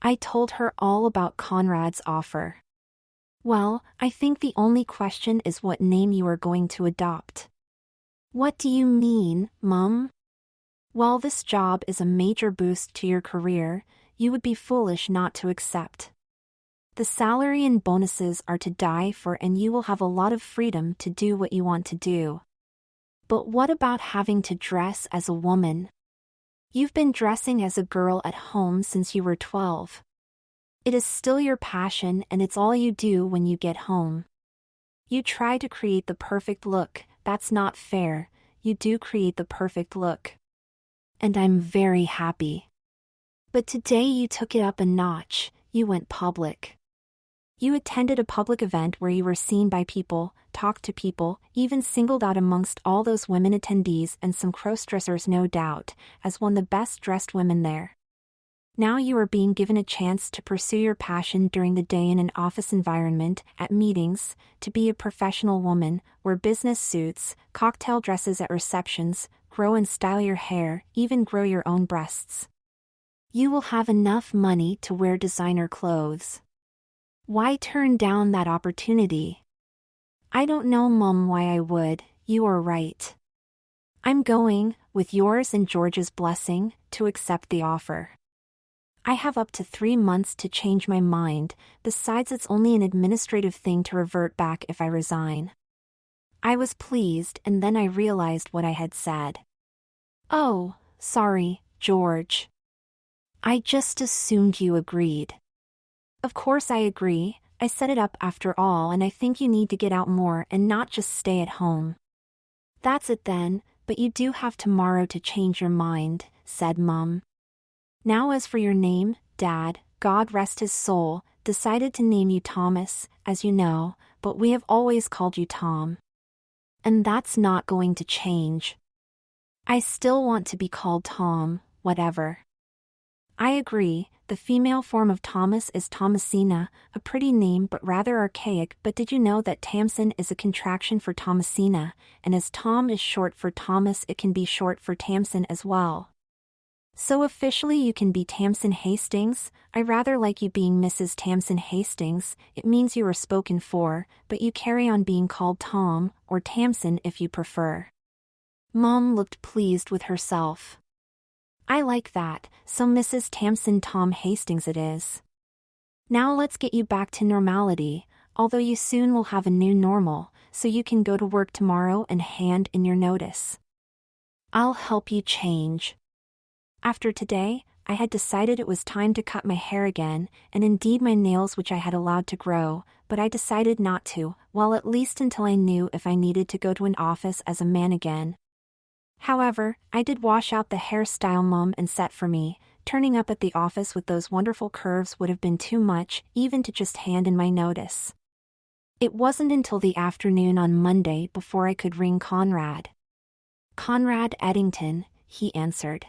I told her all about Conrad's offer. "Well, I think the only question is what name you are going to adopt." What do you mean, Mum? While this job is a major boost to your career, you would be foolish not to accept. The salary and bonuses are to die for, and you will have a lot of freedom to do what you want to do. But what about having to dress as a woman? You've been dressing as a girl at home since you were 12. It is still your passion, and it's all you do when you get home. You try to create the perfect look. That's not fair. You do create the perfect look. And I'm very happy. But today you took it up a notch. You went public. You attended a public event where you were seen by people, talked to people, even singled out amongst all those women attendees and some crossdressers, no doubt, as one of the best dressed women there. Now you are being given a chance to pursue your passion during the day in an office environment, at meetings, to be a professional woman, wear business suits, cocktail dresses at receptions, grow and style your hair, even grow your own breasts. You will have enough money to wear designer clothes. Why turn down that opportunity? I don't know, Mum, why I would. You are right. I'm going, with yours and George's blessing, to accept the offer. I have up to 3 months to change my mind. Besides, it's only an administrative thing to revert back if I resign. I was pleased, and then I realized what I had said. Oh, sorry, George. I just assumed you agreed. Of course I agree. I set it up after all, and I think you need to get out more and not just stay at home. That's it then, but you do have tomorrow to change your mind, said Mum. Now as for your name, Dad, God rest his soul, decided to name you Thomas, as you know, but we have always called you Tom. And that's not going to change. I still want to be called Tom, whatever. I agree, the female form of Thomas is Thomasina, a pretty name but rather archaic, but did you know that Tamsin is a contraction for Thomasina, and as Tom is short for Thomas, it can be short for Tamsin as well. So officially you can be Tamsin Hastings. I rather like you being Mrs. Tamsin Hastings. It means you are spoken for, but you carry on being called Tom, or Tamsin if you prefer. Mom looked pleased with herself. I like that, so Mrs. Tamsin Tom Hastings it is. Now let's get you back to normality, although you soon will have a new normal, so you can go to work tomorrow and hand in your notice. I'll help you change. After today, I had decided it was time to cut my hair again, and indeed my nails, which I had allowed to grow, but I decided not to, well, at least until I knew if I needed to go to an office as a man again. However, I did wash out the hairstyle Mum and set for me. Turning up at the office with those wonderful curves would have been too much, even to just hand in my notice. It wasn't until the afternoon on Monday before I could ring Conrad. Conrad Eddington, he answered.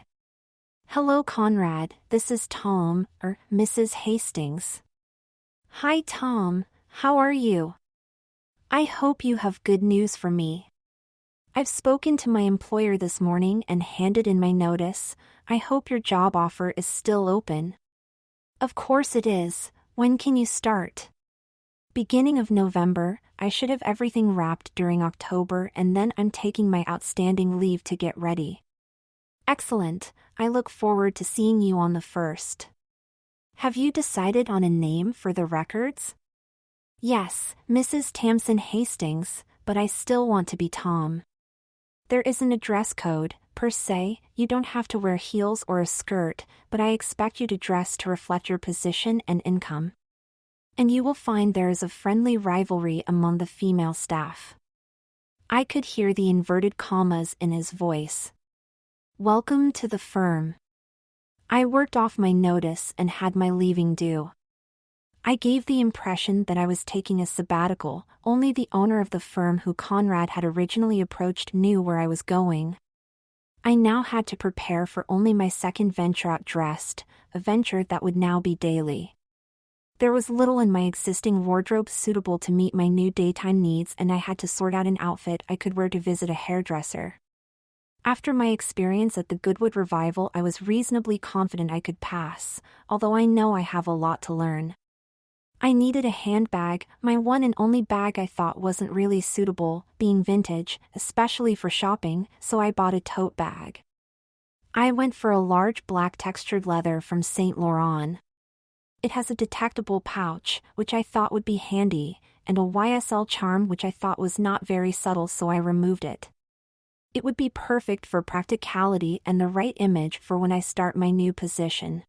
Hello, Conrad, this is Tom, Mrs. Hastings. Hi, Tom, how are you? I hope you have good news for me. I've spoken to my employer this morning and handed in my notice. I hope your job offer is still open. Of course it is. When can you start? Beginning of November. I should have everything wrapped during October, and then I'm taking my outstanding leave to get ready. Excellent. I look forward to seeing you on the 1st. Have you decided on a name for the records? Yes, Mrs. Tamsin Hastings, but I still want to be Tom. There isn't a dress code, per se. You don't have to wear heels or a skirt, but I expect you to dress to reflect your position and income. And you will find there is a friendly rivalry among the female staff. I could hear the inverted commas in his voice. Welcome to the firm. I worked off my notice and had my leaving due. I gave the impression that I was taking a sabbatical. Only the owner of the firm who Conrad had originally approached knew where I was going. I now had to prepare for only my second venture out dressed, a venture that would now be daily. There was little in my existing wardrobe suitable to meet my new daytime needs, and I had to sort out an outfit I could wear to visit a hairdresser. After my experience at the Goodwood Revival, I was reasonably confident I could pass, although I know I have a lot to learn. I needed a handbag, my one and only bag I thought wasn't really suitable, being vintage, especially for shopping, so I bought a tote bag. I went for a large black textured leather from Saint Laurent. It has a detachable pouch, which I thought would be handy, and a YSL charm which I thought was not very subtle, so I removed it. It would be perfect for practicality and the right image for when I start my new position.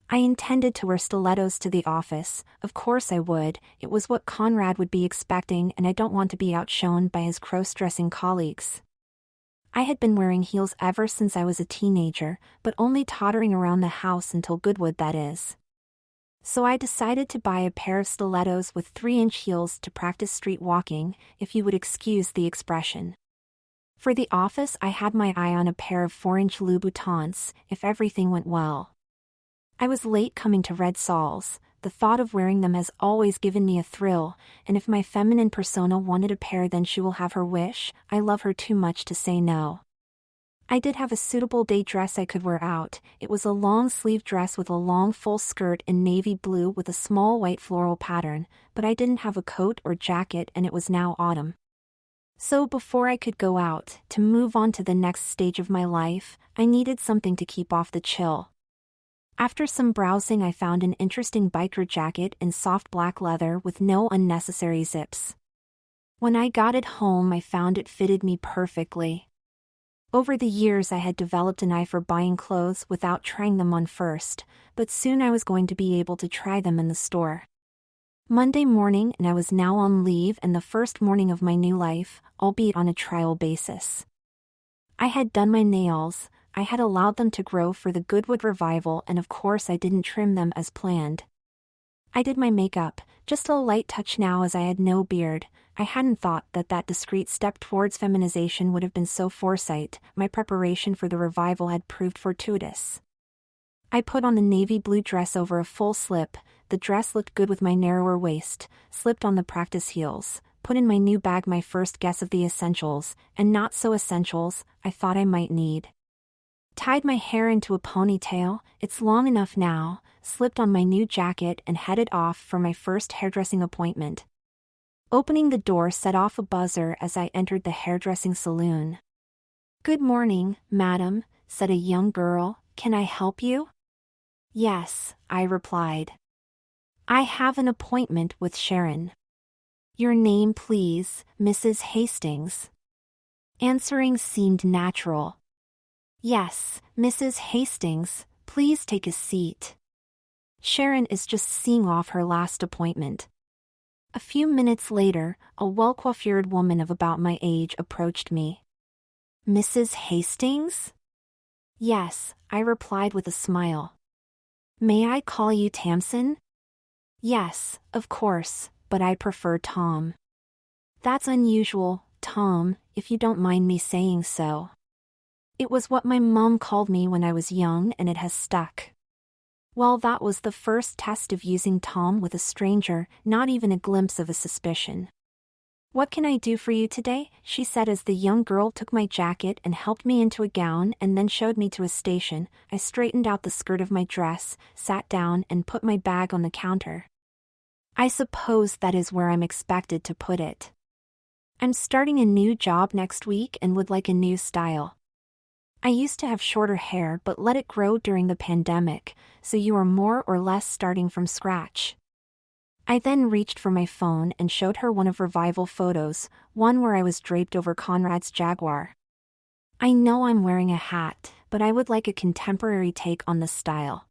I intended to wear stilettos to the office, of course I would, it was what Conrad would be expecting and I don't want to be outshone by his cross-dressing colleagues. I had been wearing heels ever since I was a teenager, but only tottering around the house until Goodwood, that is. So I decided to buy a pair of stilettos with 3-inch heels to practice street walking, if you would excuse the expression. For the office I had my eye on a pair of 4-inch Louboutins, if everything went well. I was late coming to Red Sols, the thought of wearing them has always given me a thrill, and if my feminine persona wanted a pair then she will have her wish, I love her too much to say no. I did have a suitable day dress I could wear out, it was a long-sleeve dress with a long full skirt in navy blue with a small white floral pattern, but I didn't have a coat or jacket and it was now autumn. So before I could go out, to move on to the next stage of my life, I needed something to keep off the chill. After some browsing I found an interesting biker jacket in soft black leather with no unnecessary zips. When I got it home I found it fitted me perfectly. Over the years I had developed an eye for buying clothes without trying them on first, but soon I was going to be able to try them in the store. Monday morning and I was now on leave and the first morning of my new life, albeit on a trial basis. I had done my nails, I had allowed them to grow for the Goodwood revival and of course I didn't trim them as planned. I did my makeup, just a light touch now as I had no beard. I hadn't thought that that discreet step towards feminization would have been so foresight, my preparation for the revival had proved fortuitous. I put on the navy blue dress over a full slip, the dress looked good with my narrower waist, slipped on the practice heels, put in my new bag my first guess of the essentials, and not so essentials, I thought I might need. Tied my hair into a ponytail, it's long enough now, slipped on my new jacket and headed off for my first hairdressing appointment. Opening the door set off a buzzer as I entered the hairdressing salon. "Good morning, madam," said a young girl, "can I help you?" "Yes," I replied. "I have an appointment with Sharon." "Your name please, Mrs. Hastings." Answering seemed natural. "Yes, Mrs. Hastings, please take a seat. Sharon is just seeing off her last appointment." A few minutes later, a well-coiffured woman of about my age approached me. "Mrs. Hastings?" "Yes," I replied with a smile. "May I call you Tamsin?" "Yes, of course, but I prefer Tom." "That's unusual, Tom, if you don't mind me saying so." It was what my mom called me when I was young and it has stuck. Well, that was the first test of using Tom with a stranger, not even a glimpse of a suspicion. "What can I do for you today?" she said as the young girl took my jacket and helped me into a gown and then showed me to a station. I straightened out the skirt of my dress, sat down and put my bag on the counter. I suppose that is where I'm expected to put it. I'm starting a new job next week and would like a new style. I used to have shorter hair but let it grow during the pandemic, so you are more or less starting from scratch. I then reached for my phone and showed her one of revival photos, one where I was draped over Conrad's Jaguar. "I know I'm wearing a hat, but I would like a contemporary take on the style."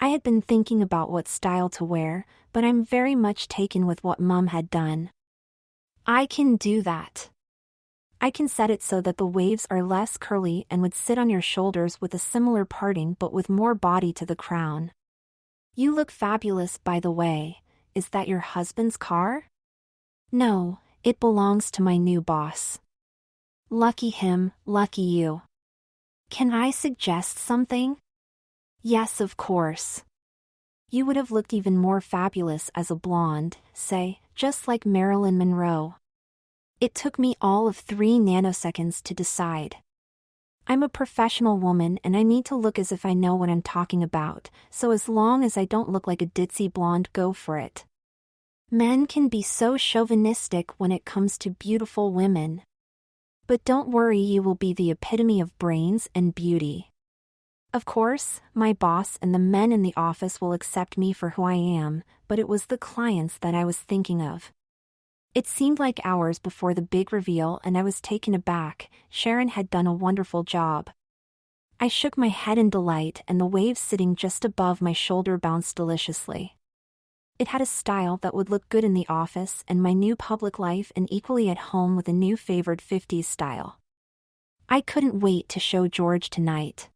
I had been thinking about what style to wear, but I'm very much taken with what Mum had done. "I can do that. I can set it so that the waves are less curly and would sit on your shoulders with a similar parting but with more body to the crown. You look fabulous, by the way. Is that your husband's car?" "No, it belongs to my new boss." "Lucky him, lucky you. Can I suggest something?" "Yes, of course. You would have looked even more fabulous as a blonde, say, just like Marilyn Monroe." It took me all of 3 nanoseconds to decide. I'm a professional woman and I need to look as if I know what I'm talking about, so as long as I don't look like a ditzy blonde, go for it. Men can be so chauvinistic when it comes to beautiful women. But don't worry, you will be the epitome of brains and beauty. Of course, my boss and the men in the office will accept me for who I am, but it was the clients that I was thinking of. It seemed like hours before the big reveal and I was taken aback. Sharon had done a wonderful job. I shook my head in delight and the waves sitting just above my shoulder bounced deliciously. It had a style that would look good in the office and my new public life and equally at home with a new favored 50s style. I couldn't wait to show George tonight.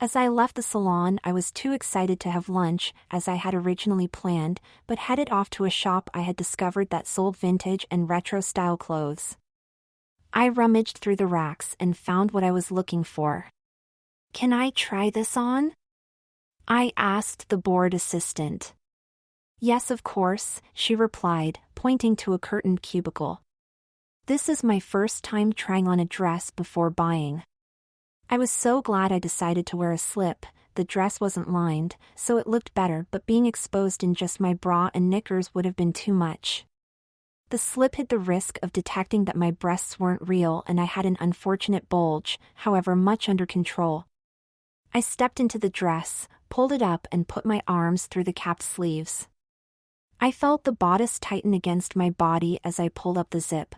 As I left the salon, I was too excited to have lunch, as I had originally planned, but headed off to a shop I had discovered that sold vintage and retro-style clothes. I rummaged through the racks and found what I was looking for. "Can I try this on?" I asked the bored assistant. "Yes, of course," she replied, pointing to a curtained cubicle. This is my first time trying on a dress before buying. I was so glad I decided to wear a slip. The dress wasn't lined, so it looked better, but being exposed in just my bra and knickers would have been too much. The slip hid the risk of detecting that my breasts weren't real and I had an unfortunate bulge, however much under control. I stepped into the dress, pulled it up and put my arms through the capped sleeves. I felt the bodice tighten against my body as I pulled up the zip.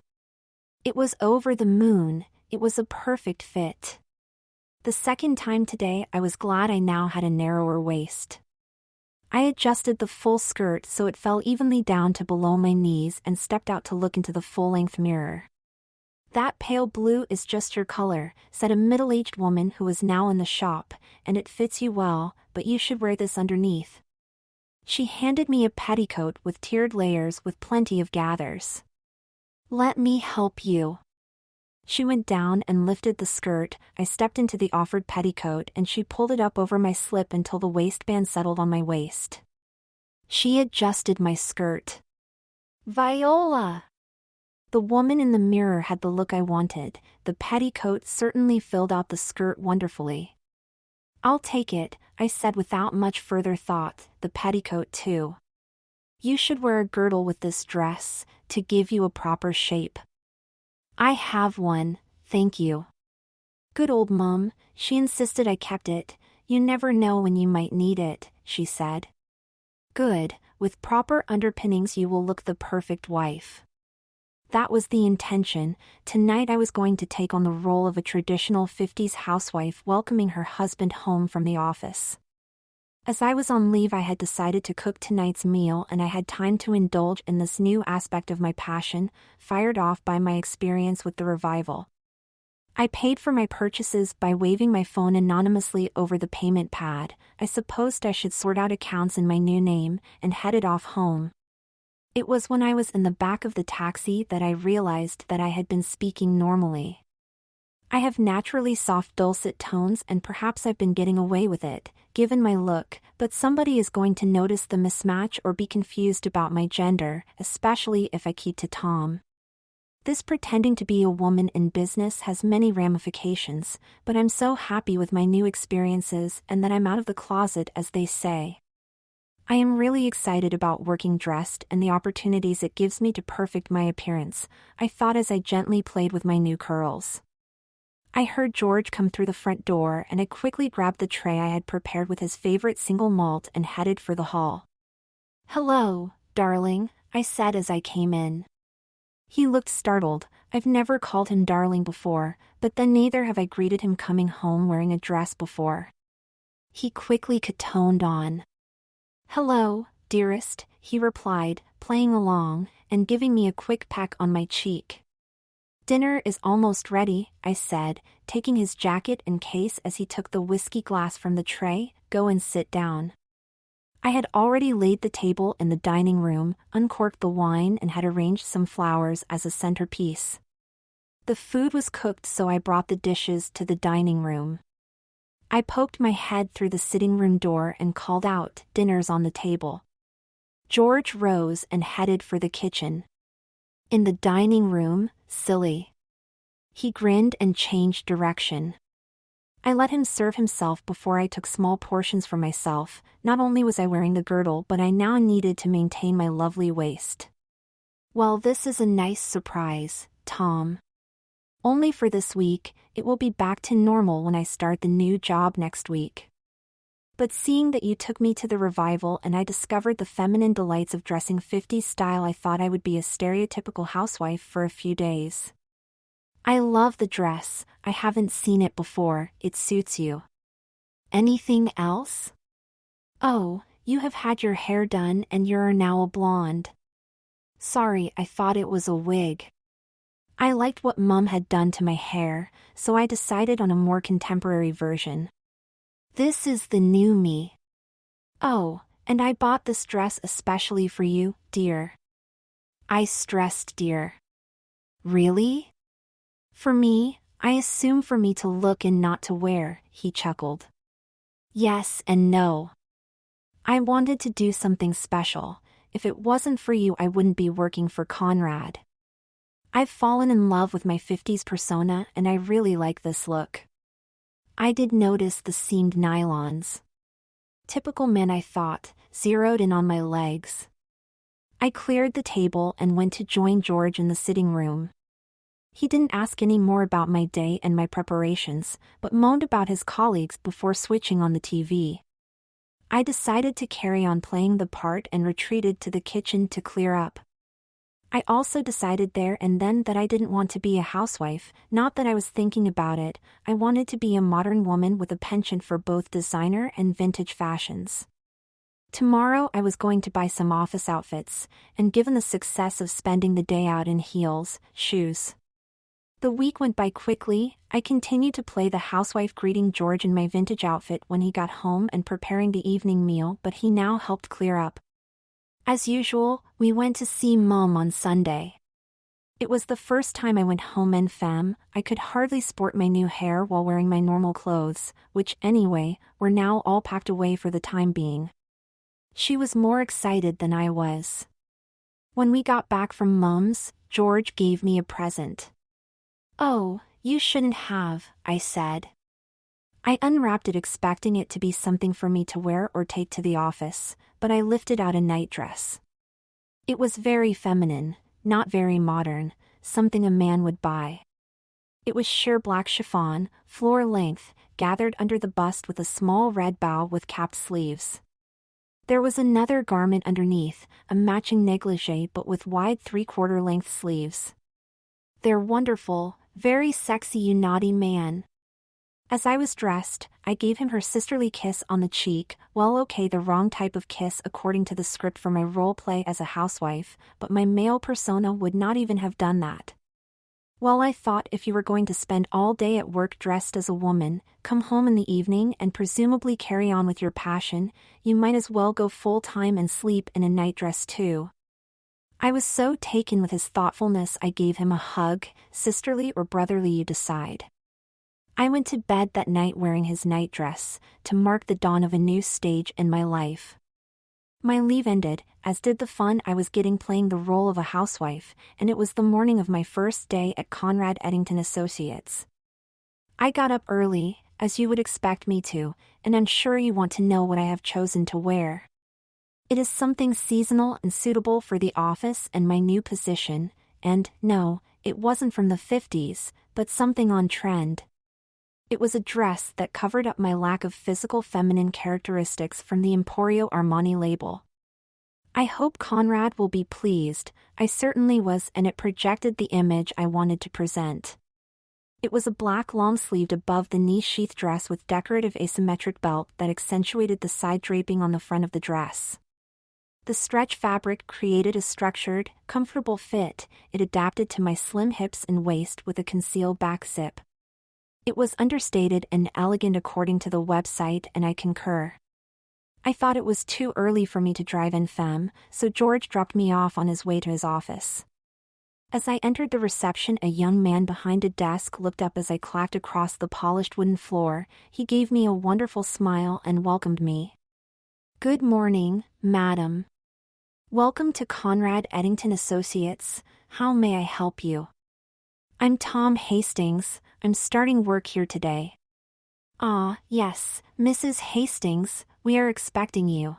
It was over the moon. It was a perfect fit. The second time today, I was glad I now had a narrower waist. I adjusted the full skirt so it fell evenly down to below my knees and stepped out to look into the full-length mirror. "That pale blue is just your color," said a middle-aged woman who was now in the shop, "and it fits you well, but you should wear this underneath." She handed me a petticoat with tiered layers with plenty of gathers. "Let me help you." She went down and lifted the skirt. I stepped into the offered petticoat and she pulled it up over my slip until the waistband settled on my waist. She adjusted my skirt. "Viola!" The woman in the mirror had the look I wanted. The petticoat certainly filled out the skirt wonderfully. "I'll take it," I said without much further thought. "The petticoat too. You should wear a girdle with this dress, to give you a proper shape." "I have one, thank you." "Good old Mum," she insisted I kept it. "You never know when you might need it," she said. "Good, with proper underpinnings you will look the perfect wife." That was the intention. Tonight I was going to take on the role of a traditional 50s housewife welcoming her husband home from the office. As I was on leave, I had decided to cook tonight's meal and I had time to indulge in this new aspect of my passion, fired off by my experience with the revival. I paid for my purchases by waving my phone anonymously over the payment pad. I supposed I should sort out accounts in my new name, and headed off home. It was when I was in the back of the taxi that I realized that I had been speaking normally. I have naturally soft dulcet tones and perhaps I've been getting away with it, given my look, but somebody is going to notice the mismatch or be confused about my gender, especially if I keep to Tom. This pretending to be a woman in business has many ramifications, but I'm so happy with my new experiences and that I'm out of the closet, as they say. I am really excited about working dressed and the opportunities it gives me to perfect my appearance, I thought as I gently played with my new curls. I heard George come through the front door and I quickly grabbed the tray I had prepared with his favorite single malt and headed for the hall. "Hello, darling," I said as I came in. He looked startled. I've never called him darling before, but then neither have I greeted him coming home wearing a dress before. He quickly catoned on. "Hello, dearest," he replied, playing along, and giving me a quick peck on my cheek. "Dinner is almost ready," I said, taking his jacket and case as he took the whiskey glass from the tray. "Go and sit down." I had already laid the table in the dining room, uncorked the wine and had arranged some flowers as a centerpiece. The food was cooked, so I brought the dishes to the dining room. I poked my head through the sitting room door and called out, "Dinner's on the table." George rose and headed for the kitchen. "In the dining room, silly." He grinned and changed direction. I let him serve himself before I took small portions for myself. Not only was I wearing the girdle, but I now needed to maintain my lovely waist. Well, this is a nice surprise, Tom. Only for this week. It will be back to normal when I start the new job next week. But seeing that you took me to the revival and I discovered the feminine delights of dressing 50s style, I thought I would be a stereotypical housewife for a few days. I love the dress. I haven't seen it before. It suits you. Anything else? Oh, you have had your hair done and you're now a blonde. Sorry, I thought it was a wig. I liked what Mum had done to my hair, so I decided on a more contemporary version. This is the new me. Oh, and I bought this dress especially for you, dear. I stressed dear. Really? For me, I assume for me to look and not to wear, he chuckled. Yes and no. I wanted to do something special. If it wasn't for you, I wouldn't be working for Conrad. I've fallen in love with my 50s persona and I really like this look. I did notice the seamed nylons. Typical men, I thought, zeroed in on my legs. I cleared the table and went to join George in the sitting room. He didn't ask any more about my day and my preparations, but moaned about his colleagues before switching on the TV. I decided to carry on playing the part and retreated to the kitchen to clear up. I also decided there and then that I didn't want to be a housewife, not that I was thinking about it. I wanted to be a modern woman with a penchant for both designer and vintage fashions. Tomorrow I was going to buy some office outfits, and given the success of spending the day out in heels, shoes. The week went by quickly. I continued to play the housewife, greeting George in my vintage outfit when he got home and preparing the evening meal, but he now helped clear up. As usual, we went to see Mom on Sunday. It was the first time I went home en femme. I could hardly sport my new hair while wearing my normal clothes, which anyway, were now all packed away for the time being. She was more excited than I was. When we got back from Mom's, George gave me a present. Oh, you shouldn't have, I said. I unwrapped it expecting it to be something for me to wear or take to the office, but I lifted out a nightdress. It was very feminine, not very modern, something a man would buy. It was sheer black chiffon, floor length, gathered under the bust with a small red bow with capped sleeves. There was another garment underneath, a matching negligee but with wide 3/4 length sleeves. They're wonderful, very sexy, you naughty man. As I was dressed, I gave him her sisterly kiss on the cheek. Well, okay, the wrong type of kiss according to the script for my role play as a housewife, but my male persona would not even have done that. Well, I thought if you were going to spend all day at work dressed as a woman, come home in the evening and presumably carry on with your passion, you might as well go full-time and sleep in a nightdress too. I was so taken with his thoughtfulness I gave him a hug, sisterly or brotherly, you decide. I went to bed that night wearing his nightdress, to mark the dawn of a new stage in my life. My leave ended, as did the fun I was getting playing the role of a housewife, and it was the morning of my first day at Conrad Eddington Associates. I got up early, as you would expect me to, and I'm sure you want to know what I have chosen to wear. It is something seasonal and suitable for the office and my new position, and, no, it wasn't from the 50s, but something on trend. It was a dress that covered up my lack of physical feminine characteristics from the Emporio Armani label. I hope Conrad will be pleased. I certainly was, and it projected the image I wanted to present. It was a black long-sleeved above-the-knee sheath dress with decorative asymmetric belt that accentuated the side draping on the front of the dress. The stretch fabric created a structured, comfortable fit. It adapted to my slim hips and waist with a concealed back zip. It was understated and elegant according to the website, and I concur. I thought it was too early for me to drive en femme, so George dropped me off on his way to his office. As I entered the reception, a young man behind a desk looked up as I clacked across the polished wooden floor. He gave me a wonderful smile and welcomed me. Good morning, madam. Welcome to Conrad Eddington Associates. How may I help you? I'm Tom Hastings. I'm starting work here today. Ah, yes, Mrs. Hastings, we are expecting you.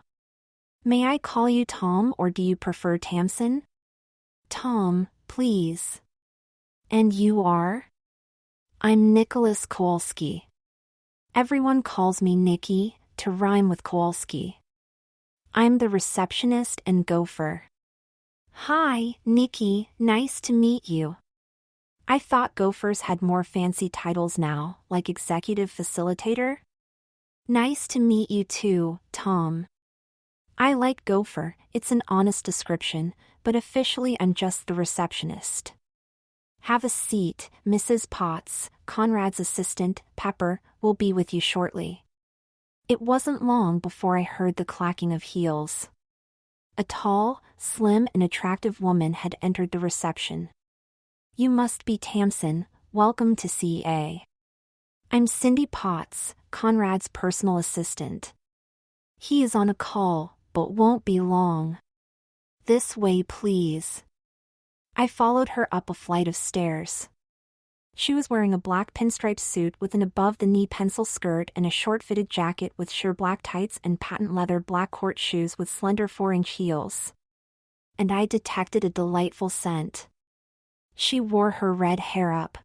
May I call you Tom or do you prefer Tamsin? Tom, please. And you are? I'm Nicholas Kowalski. Everyone calls me Nikki, to rhyme with Kowalski. I'm the receptionist and gopher. Hi, Nikki, nice to meet you. I thought gophers had more fancy titles now, like executive facilitator. Nice to meet you too, Tom. I like gopher, it's an honest description, but officially I'm just the receptionist. Have a seat, Mrs. Potts, Conrad's assistant, Pepper, will be with you shortly. It wasn't long before I heard the clacking of heels. A tall, slim and attractive woman had entered the reception. You must be Tamsin, welcome to CA. I'm Cindy Potts, Conrad's personal assistant. He is on a call, but won't be long. This way please. I followed her up a flight of stairs. She was wearing a black pinstripe suit with an above-the-knee pencil skirt and a short-fitted jacket with sheer black tights and patent leather black court shoes with slender 4-inch heels. And I detected a delightful scent. She wore her red hair up.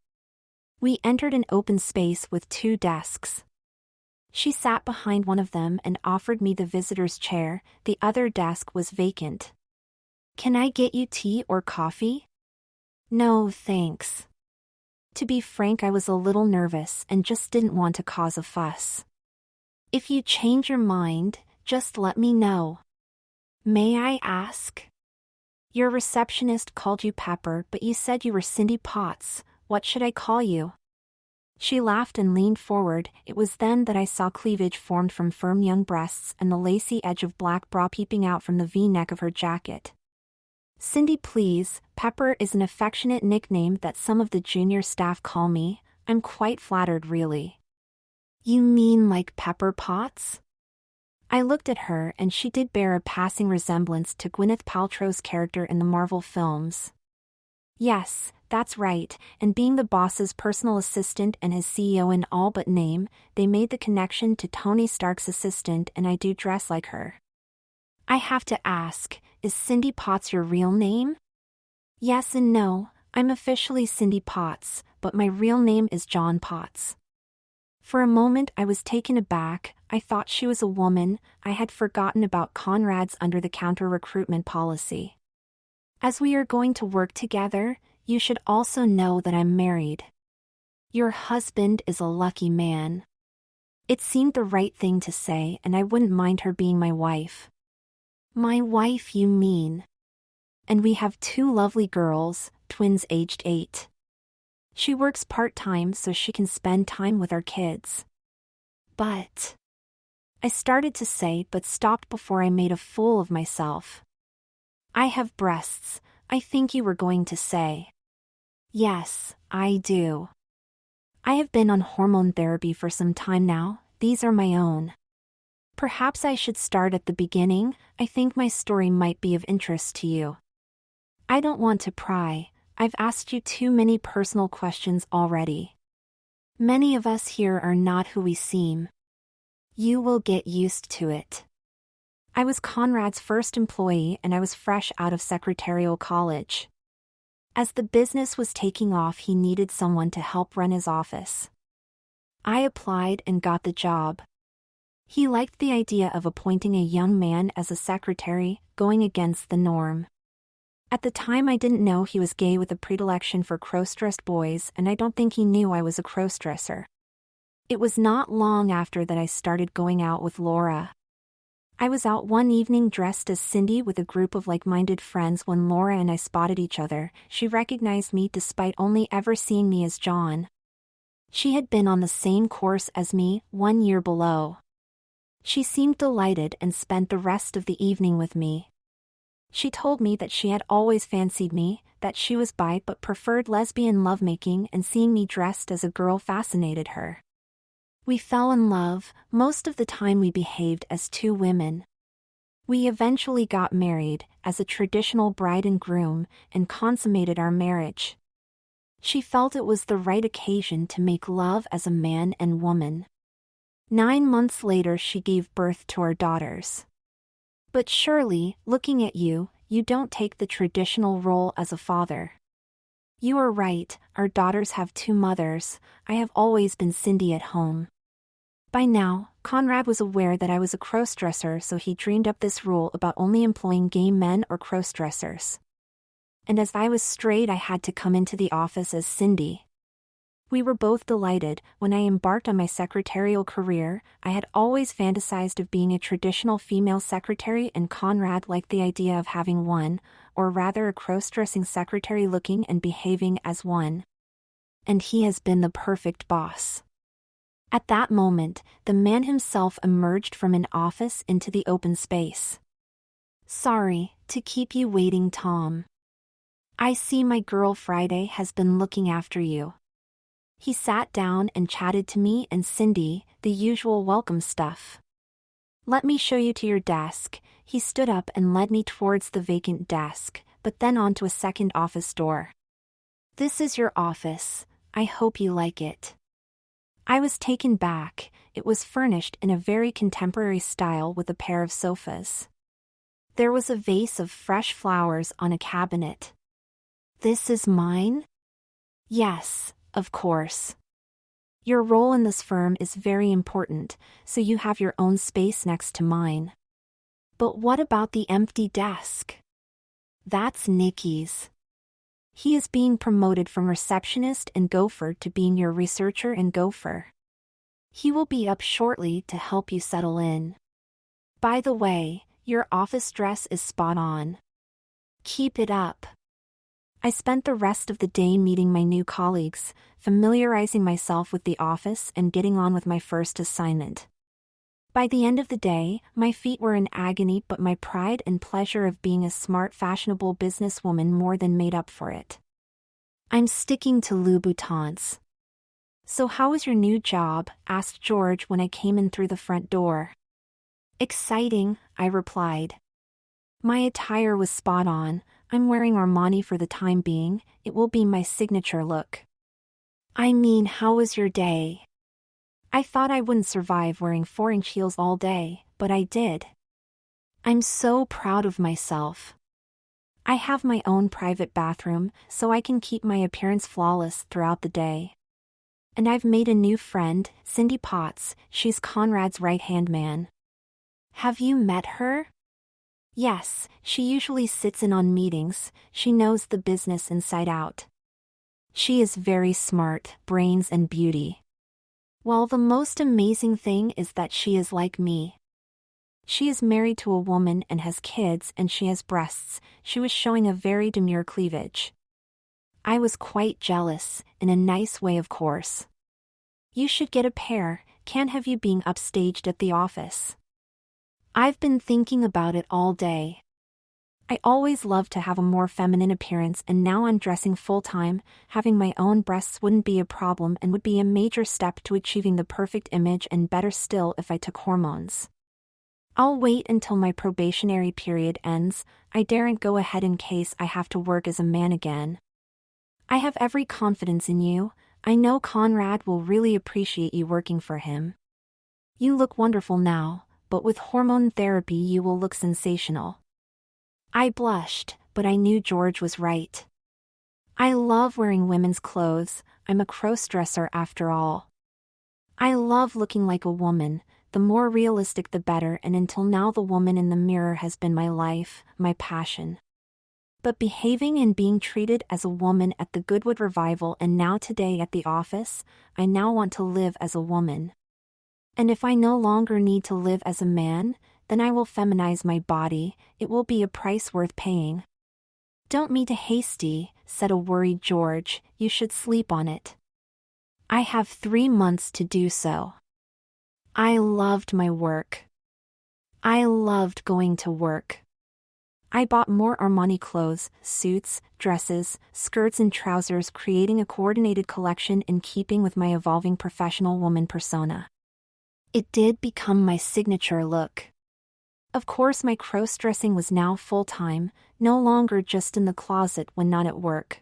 We entered an open space with 2 desks. She sat behind one of them and offered me the visitor's chair, the other desk was vacant. Can I get you tea or coffee? No, thanks. To be frank, I was a little nervous and just didn't want to cause a fuss. If you change your mind, just let me know. May I ask? Your receptionist called you Pepper, but you said you were Cindy Potts. What should I call you? She laughed and leaned forward. It was then that I saw cleavage formed from firm young breasts and the lacy edge of black bra peeping out from the V-neck of her jacket. Cindy, please. Pepper is an affectionate nickname that some of the junior staff call me. I'm quite flattered, really. You mean like Pepper Potts? I looked at her and she did bear a passing resemblance to Gwyneth Paltrow's character in the Marvel films. Yes, that's right, and being the boss's personal assistant and his CEO in all but name, they made the connection to Tony Stark's assistant, and I do dress like her. I have to ask, is Cindy Potts your real name? Yes and no, I'm officially Cindy Potts, but my real name is John Potts. For a moment I was taken aback. I thought she was a woman. I had forgotten about Conrad's under-the-counter recruitment policy. As we are going to work together, you should also know that I'm married. Your husband is a lucky man. It seemed the right thing to say, and I wouldn't mind her being my wife. My wife, you mean? And we have 2 lovely girls, twins aged 8. She works part-time so she can spend time with our kids. But... I started to say but stopped before I made a fool of myself. I have breasts, I think you were going to say. Yes, I do. I have been on hormone therapy for some time now, these are my own. Perhaps I should start at the beginning. I think my story might be of interest to you. I don't want to pry, I've asked you too many personal questions already. Many of us here are not who we seem. You will get used to it. I was Conrad's first employee and I was fresh out of secretarial college. As the business was taking off, he needed someone to help run his office. I applied and got the job. He liked the idea of appointing a young man as a secretary, going against the norm. At the time I didn't know he was gay with a predilection for cross-dressed boys, and I don't think he knew I was a cross-dresser. It was not long after that I started going out with Laura. I was out one evening dressed as Cindy with a group of like-minded friends when Laura and I spotted each other. She recognized me despite only ever seeing me as John. She had been on the same course as me, 1 year below. She seemed delighted and spent the rest of the evening with me. She told me that she had always fancied me, that she was bi but preferred lesbian lovemaking, and seeing me dressed as a girl fascinated her. We fell in love. Most of the time we behaved as 2 women. We eventually got married, as a traditional bride and groom, and consummated our marriage. She felt it was the right occasion to make love as a man and woman. 9 months later she gave birth to our daughters. But surely, looking at you, you don't take the traditional role as a father. You are right, our daughters have 2 mothers. I have always been Cindy at home. By now, Conrad was aware that I was a crossdresser, so he dreamed up this rule about only employing gay men or crossdressers. And as I was straight, I had to come into the office as Cindy. We were both delighted. When I embarked on my secretarial career, I had always fantasized of being a traditional female secretary, and Conrad liked the idea of having one, or rather a cross-dressing secretary looking and behaving as one. And he has been the perfect boss. At that moment, the man himself emerged from an office into the open space. Sorry to keep you waiting, Tom. I see my girl Friday has been looking after you. He sat down and chatted to me and Cindy, the usual welcome stuff. Let me show you to your desk. He stood up and led me towards the vacant desk, but then onto a second office door. This is your office. I hope you like it. I was taken back. It was furnished in a very contemporary style with a pair of sofas. There was a vase of fresh flowers on a cabinet. This is mine? Yes, of course. Your role in this firm is very important, so you have your own space next to mine. But what about the empty desk? That's Nikki's. He is being promoted from receptionist and gopher to being your researcher and gopher. He will be up shortly to help you settle in. By the way, your office dress is spot on. Keep it up. I spent the rest of the day meeting my new colleagues, familiarizing myself with the office and getting on with my first assignment. By the end of the day, my feet were in agony, but my pride and pleasure of being a smart, fashionable businesswoman more than made up for it. I'm sticking to Louboutins. So how is your new job? Asked George when I came in through the front door. Exciting, I replied. My attire was spot on. I'm wearing Armani for the time being. It will be my signature look. I mean, how was your day? I thought I wouldn't survive wearing 4-inch heels all day, but I did. I'm so proud of myself. I have my own private bathroom, so I can keep my appearance flawless throughout the day. And I've made a new friend, Cindy Potts. She's Conrad's right-hand man. Have you met her? Yes, she usually sits in on meetings. She knows the business inside out. She is very smart, brains and beauty. Well, the most amazing thing is that she is like me. She is married to a woman and has kids, and she has breasts. She was showing a very demure cleavage. I was quite jealous, in a nice way of course. You should get a pair. Can't have you being upstaged at the office. I've been thinking about it all day. I always loved to have a more feminine appearance, and now I'm dressing full-time. Having my own breasts wouldn't be a problem and would be a major step to achieving the perfect image, and better still if I took hormones. I'll wait until my probationary period ends. I daren't go ahead in case I have to work as a man again. I have every confidence in you. I know Conrad will really appreciate you working for him. You look wonderful now, but with hormone therapy you will look sensational. I blushed, but I knew George was right. I love wearing women's clothes. I'm a crossdresser after all. I love looking like a woman. The more realistic the better, and until now the woman in the mirror has been my life, my passion. But behaving and being treated as a woman at the Goodwood Revival and now today at the office, I now want to live as a woman. And if I no longer need to live as a man, then I will feminize my body. It will be a price worth paying. Don't be too hasty, said a worried George. You should sleep on it. I have 3 months to do so. I loved my work. I loved going to work. I bought more Armani clothes, suits, dresses, skirts and trousers, creating a coordinated collection in keeping with my evolving professional woman persona. It did become my signature look. Of course, my cross-dressing was now full-time, no longer just in the closet when not at work.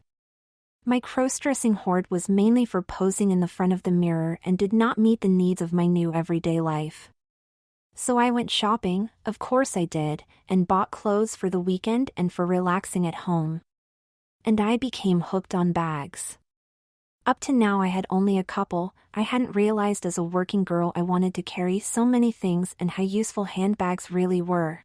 My crossdressing hoard was mainly for posing in the front of the mirror and did not meet the needs of my new everyday life. So I went shopping, of course I did, and bought clothes for the weekend and for relaxing at home. And I became hooked on bags. Up to now I had only a couple. I hadn't realized as a working girl I wanted to carry so many things and how useful handbags really were.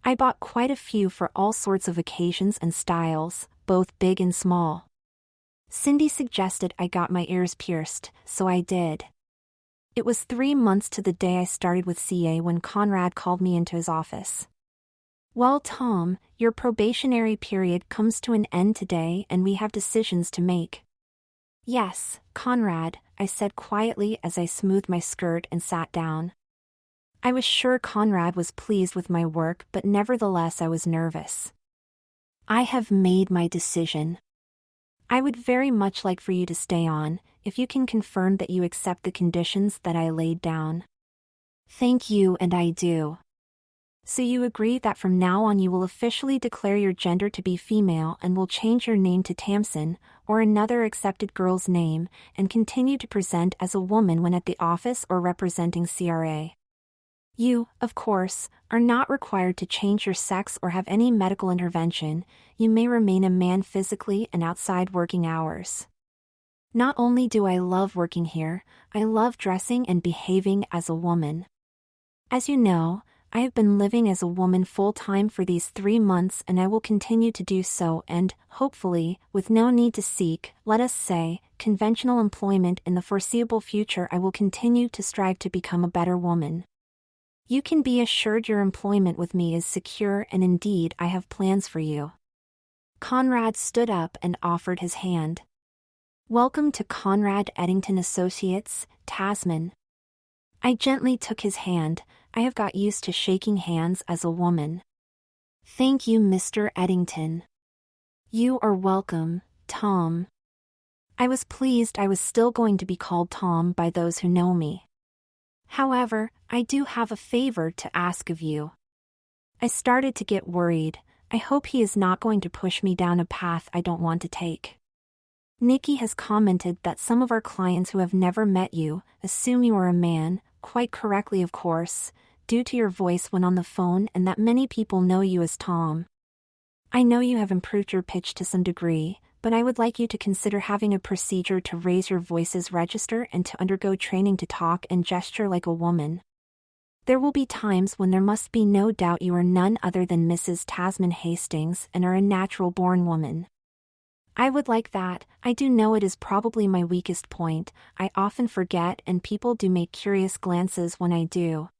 I bought quite a few for all sorts of occasions and styles, both big and small. Cindy suggested I got my ears pierced, so I did. It was 3 months to the day I started with CA when Conrad called me into his office. "Well, Tom, your probationary period comes to an end today and we have decisions to make." "Yes, Conrad," I said quietly as I smoothed my skirt and sat down. I was sure Conrad was pleased with my work, but nevertheless I was nervous. "I have made my decision. I would very much like for you to stay on, if you can confirm that you accept the conditions that I laid down." "Thank you, and I do." "So you agree that from now on you will officially declare your gender to be female and will change your name to Tamsin, or another accepted girl's name, and continue to present as a woman when at the office or representing CRA. You, of course, are not required to change your sex or have any medical intervention. You may remain a man physically and outside working hours." Not only do I love working here, I love dressing and behaving as a woman. As you know, I have been living as a woman full-time for these 3 months and I will continue to do so and, hopefully, with no need to seek, let us say, conventional employment in the foreseeable future, I will continue to strive to become a better woman. You can be assured your employment with me is secure and indeed I have plans for you. Conrad stood up and offered his hand. "Welcome to Conrad Eddington Associates, Tasman." I gently took his hand. I have got used to shaking hands as a woman. "Thank you, Mr. Eddington." "You are welcome, Tom." I was pleased I was still going to be called Tom by those who know me. "However, I do have a favor to ask of you." I started to get worried. I hope he is not going to push me down a path I don't want to take. "Nikki has commented that some of our clients who have never met you assume you are a man, quite correctly of course, due to your voice when on the phone, and that many people know you as Tom. I know you have improved your pitch to some degree, but I would like you to consider having a procedure to raise your voice's register and to undergo training to talk and gesture like a woman. There will be times when there must be no doubt you are none other than Mrs. Tasman Hastings and are a natural-born woman. I would like that. I do know it is probably my weakest point. I often forget and people do make curious glances when I do."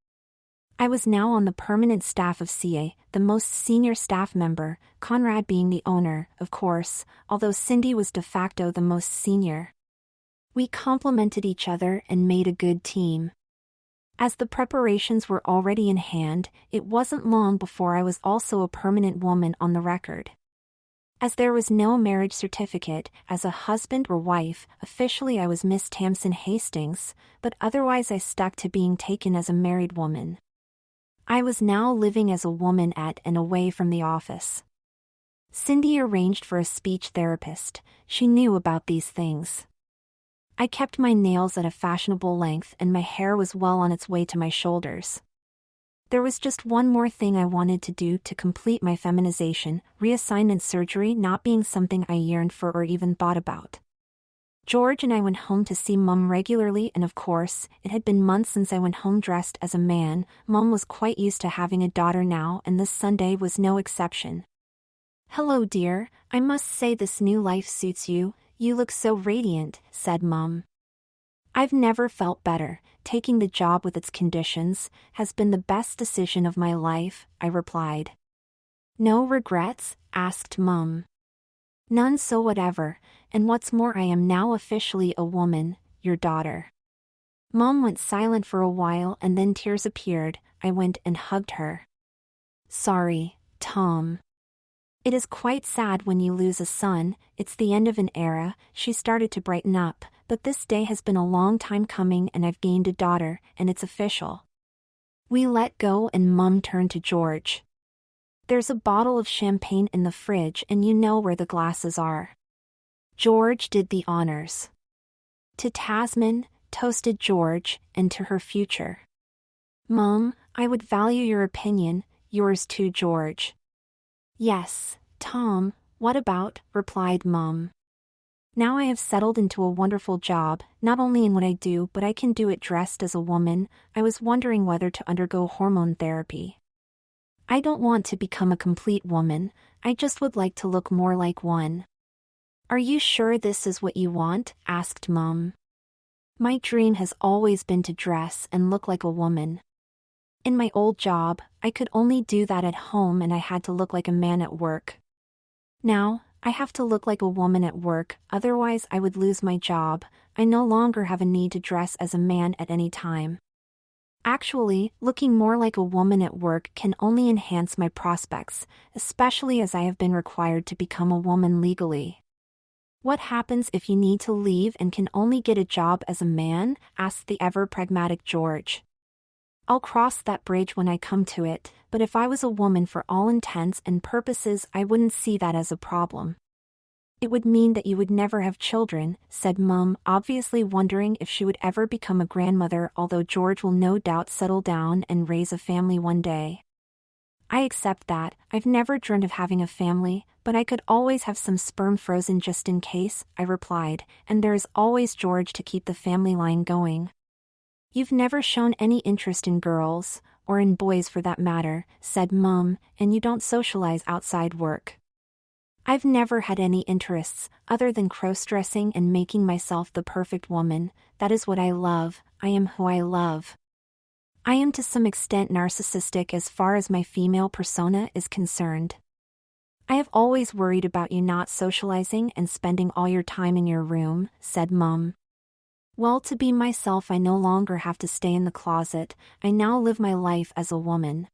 I was now on the permanent staff of CA, the most senior staff member, Conrad being the owner, of course, although Cindy was de facto the most senior. We complemented each other and made a good team. As the preparations were already in hand, it wasn't long before I was also a permanent woman on the record. As there was no marriage certificate, as a husband or wife, officially I was Miss Tamsin Hastings, but otherwise I stuck to being taken as a married woman. I was now living as a woman at and away from the office. Cindy arranged for a speech therapist. She knew about these things. I kept my nails at a fashionable length and my hair was well on its way to my shoulders. There was just one more thing I wanted to do to complete my feminization, reassignment surgery not being something I yearned for or even thought about. George and I went home to see Mum regularly, and of course, it had been months since I went home dressed as a man. Mum was quite used to having a daughter now, and this Sunday was no exception. "Hello, dear, I must say this new life suits you. You look so radiant," said Mum. "I've never felt better. Taking the job with its conditions has been the best decision of my life," I replied. "No regrets?" asked Mum. "None so whatever, and what's more I am now officially a woman, your daughter." Mum went silent for a while and then tears appeared. I went and hugged her. "Sorry, Tom. It is quite sad when you lose a son, it's the end of an era." She started to brighten up, "but this day has been a long time coming and I've gained a daughter, and it's official." We let go and Mum turned to George. "There's a bottle of champagne in the fridge and you know where the glasses are." George did the honors. To Tasman, toasted George, and to her future. Mom, I would value your opinion, yours too, George. Yes, Tom, what about, replied Mom. Now I have settled into a wonderful job, not only in what I do but I can do it dressed as a woman. I was wondering whether to undergo hormone therapy. I don't want to become a complete woman, I just would like to look more like one. Are you sure this is what you want? Asked Mom. My dream has always been to dress and look like a woman. In my old job, I could only do that at home and I had to look like a man at work. Now, I have to look like a woman at work, otherwise I would lose my job. I no longer have a need to dress as a man at any time. Actually, looking more like a woman at work can only enhance my prospects, especially as I have been required to become a woman legally. What happens if you need to leave and can only get a job as a man? Asked the ever-pragmatic George. I'll cross that bridge when I come to it, but if I was a woman for all intents and purposes I wouldn't see that as a problem. It would mean that you would never have children, said Mum, obviously wondering if she would ever become a grandmother, although George will no doubt settle down and raise a family one day. I accept that. I've never dreamed of having a family, but I could always have some sperm frozen just in case, I replied, and there is always George to keep the family line going. You've never shown any interest in girls, or in boys for that matter, said Mum, and you don't socialize outside work. I've never had any interests, other than crossdressing and making myself the perfect woman. That is what I love, I am who I love. I am to some extent narcissistic as far as my female persona is concerned. I have always worried about you not socializing and spending all your time in your room, said Mum. Well, to be myself I no longer have to stay in the closet, I now live my life as a woman.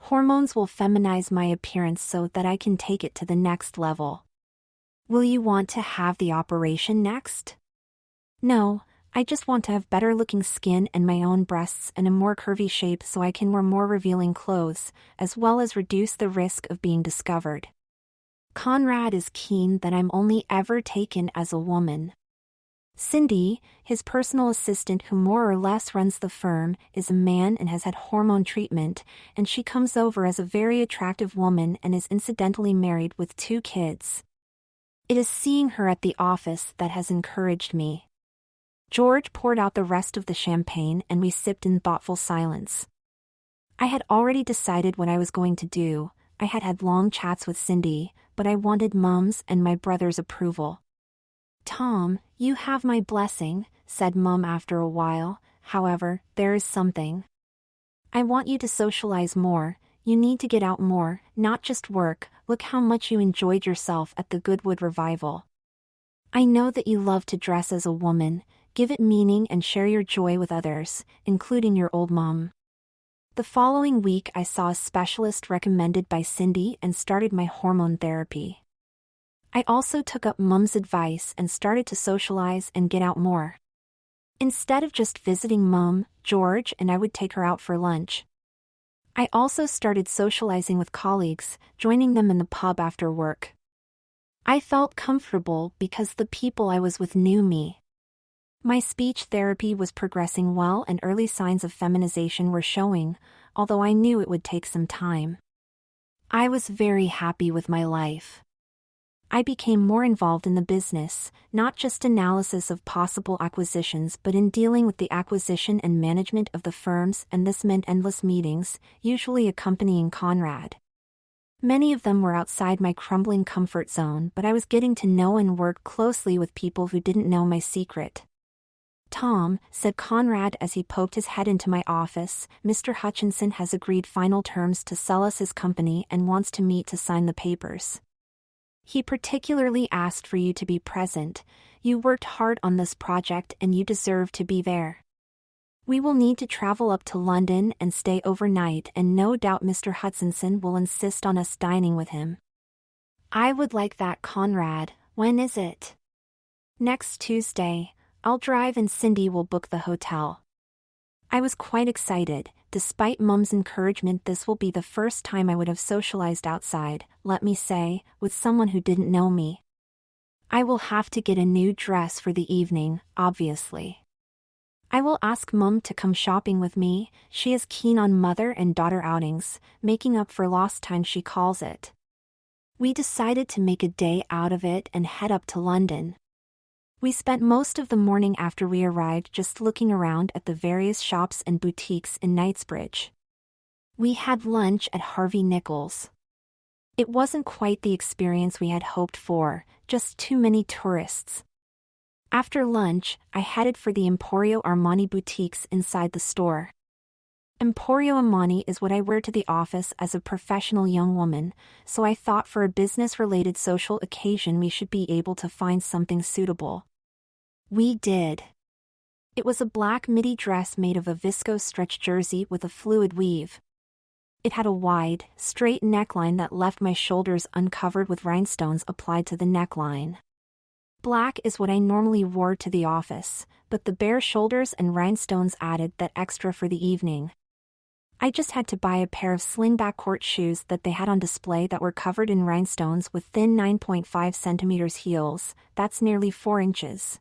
Hormones will feminize my appearance so that I can take it to the next level. Will you want to have the operation next? No, I just want to have better looking skin and my own breasts and a more curvy shape so I can wear more revealing clothes, as well as reduce the risk of being discovered. Conrad is keen that I'm only ever taken as a woman. Cindy, his personal assistant who more or less runs the firm, is a man and has had hormone treatment, and she comes over as a very attractive woman and is incidentally married with 2 kids. It is seeing her at the office that has encouraged me. George poured out the rest of the champagne and we sipped in thoughtful silence. I had already decided what I was going to do. I had had long chats with Cindy, but I wanted Mum's and my brother's approval. Tom, you have my blessing, said Mum after a while. However, there is something. I want you to socialize more. You need to get out more, not just work. Look how much you enjoyed yourself at the Goodwood Revival. I know that you love to dress as a woman. Give it meaning and share your joy with others, including your old mom. The following week I saw a specialist recommended by Cindy and started my hormone therapy. I also took up Mum's advice and started to socialize and get out more. Instead of just visiting Mum, George and I would take her out for lunch. I also started socializing with colleagues, joining them in the pub after work. I felt comfortable because the people I was with knew me. My speech therapy was progressing well and early signs of feminization were showing, although I knew it would take some time. I was very happy with my life. I became more involved in the business, not just analysis of possible acquisitions but in dealing with the acquisition and management of the firms, and this meant endless meetings, usually accompanying Conrad. Many of them were outside my crumbling comfort zone, but I was getting to know and work closely with people who didn't know my secret. Tom, said Conrad as he poked his head into my office, Mr. Hutchinson has agreed final terms to sell us his company and wants to meet to sign the papers. He particularly asked for you to be present. You worked hard on this project and you deserve to be there. We will need to travel up to London and stay overnight, and no doubt Mr. Hutchinson will insist on us dining with him. I would like that, Conrad. When is it? Next Tuesday. I'll drive and Cindy will book the hotel. I was quite excited. Despite Mum's encouragement, this will be the first time I would have socialized outside, let me say, with someone who didn't know me. I will have to get a new dress for the evening, obviously. I will ask Mum to come shopping with me. She is keen on mother and daughter outings, making up for lost time she calls it. We decided to make a day out of it and head up to London. We spent most of the morning after we arrived just looking around at the various shops and boutiques in Knightsbridge. We had lunch at Harvey Nichols. It wasn't quite the experience we had hoped for, just too many tourists. After lunch, I headed for the Emporio Armani boutiques inside the store. Emporio Armani is what I wear to the office as a professional young woman, so I thought for a business-related social occasion we should be able to find something suitable. We did. It was a black midi dress made of a viscose stretch jersey with a fluid weave. It had a wide, straight neckline that left my shoulders uncovered with rhinestones applied to the neckline. Black is what I normally wore to the office, but the bare shoulders and rhinestones added that extra for the evening. I just had to buy a pair of slingback court shoes that they had on display that were covered in rhinestones with thin 9.5 centimeters heels, that's nearly 4 inches.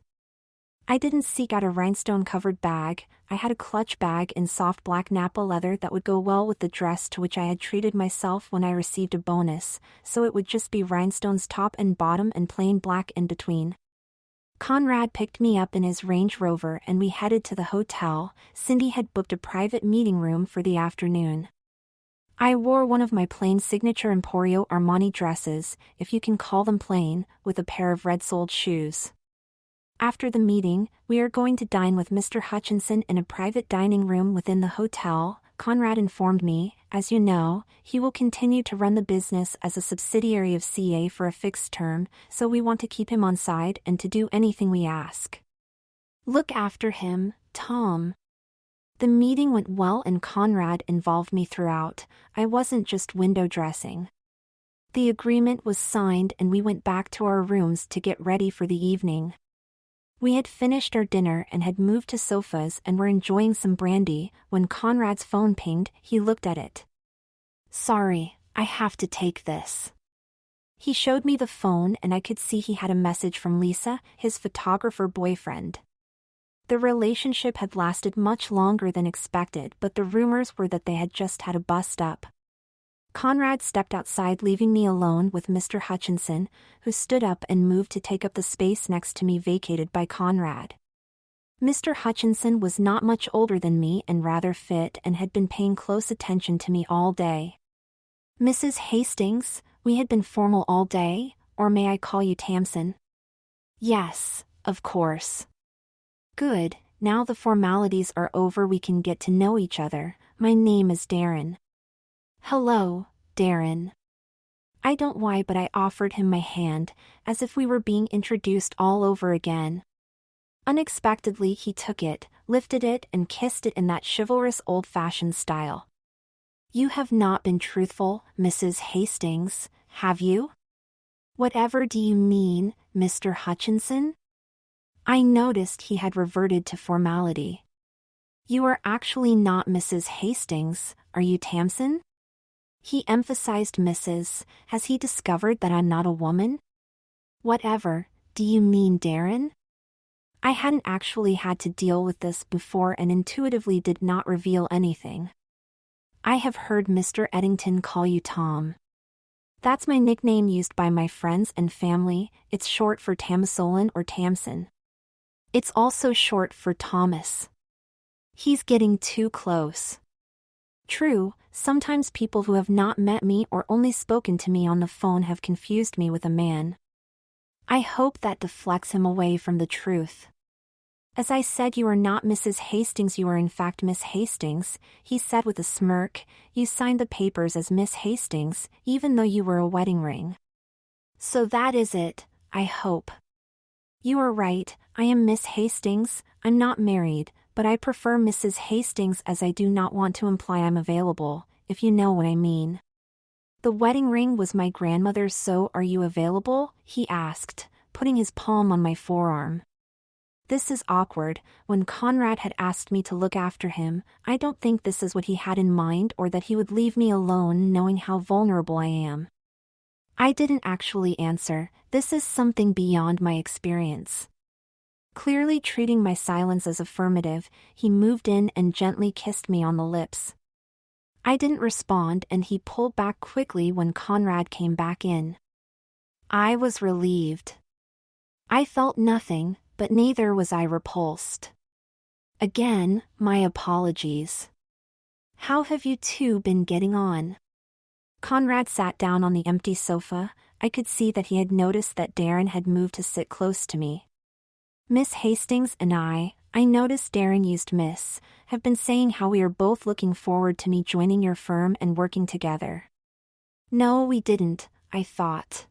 I didn't seek out a rhinestone-covered bag. I had a clutch bag in soft black Napa leather that would go well with the dress to which I had treated myself when I received a bonus, so it would just be rhinestones top and bottom and plain black in between. Conrad picked me up in his Range Rover and we headed to the hotel. Cindy had booked a private meeting room for the afternoon. I wore one of my plain signature Emporio Armani dresses, if you can call them plain, with a pair of red-soled shoes. After the meeting, we are going to dine with Mr. Hutchinson in a private dining room within the hotel. Conrad informed me, as you know, he will continue to run the business as a subsidiary of CA for a fixed term, so we want to keep him on side and to do anything we ask. Look after him, Tom. The meeting went well and Conrad involved me throughout. I wasn't just window dressing. The agreement was signed and we went back to our rooms to get ready for the evening. We had finished our dinner and had moved to sofas and were enjoying some brandy, when Conrad's phone pinged. He looked at it. Sorry, I have to take this. He showed me the phone and I could see he had a message from Lisa, his photographer boyfriend. The relationship had lasted much longer than expected, but the rumors were that they had just had a bust-up. Conrad stepped outside, leaving me alone with Mr. Hutchinson, who stood up and moved to take up the space next to me vacated by Conrad. Mr. Hutchinson was not much older than me and rather fit and had been paying close attention to me all day. Mrs. Hastings, we had been formal all day, or may I call you Tamsin? Yes, of course. Good, now the formalities are over, we can get to know each other. My name is Darren. Hello, Darren. I don't know why, but I offered him my hand, as if we were being introduced all over again. Unexpectedly he took it, lifted it and kissed it in that chivalrous old-fashioned style. You have not been truthful, Mrs. Hastings, have you? Whatever do you mean, Mr. Hutchinson? I noticed he had reverted to formality. You are actually not Mrs. Hastings, are you, Tamsin? He emphasized Mrs. Has he discovered that I'm not a woman? Whatever, do you mean, Darren? I hadn't actually had to deal with this before and intuitively did not reveal anything. I have heard Mr. Eddington call you Tom. That's my nickname used by my friends and family. It's short for Tamsolin or Tamsin. It's also short for Thomas. He's getting too close. True, sometimes people who have not met me or only spoken to me on the phone have confused me with a man. I hope that deflects him away from the truth. As I said, you are not Mrs. Hastings, you are in fact Miss Hastings, he said with a smirk. You signed the papers as Miss Hastings, even though you were a wedding ring. So that is it, I hope. You are right, I am Miss Hastings. I'm not married, but I prefer Mrs. Hastings as I do not want to imply I'm available, if you know what I mean. The wedding ring was my grandmother's, so are you available? He asked, putting his palm on my forearm. This is awkward. When Conrad had asked me to look after him, I don't think this is what he had in mind, or that he would leave me alone knowing how vulnerable I am. I didn't actually answer. This is something beyond my experience. Clearly treating my silence as affirmative, he moved in and gently kissed me on the lips. I didn't respond and he pulled back quickly when Conrad came back in. I was relieved. I felt nothing, but neither was I repulsed. Again, my apologies. How have you two been getting on? Conrad sat down on the empty sofa. I could see that he had noticed that Darren had moved to sit close to me. Miss Hastings and I noticed Darren used Miss, have been saying how we are both looking forward to me joining your firm and working together. No, we didn't, I thought.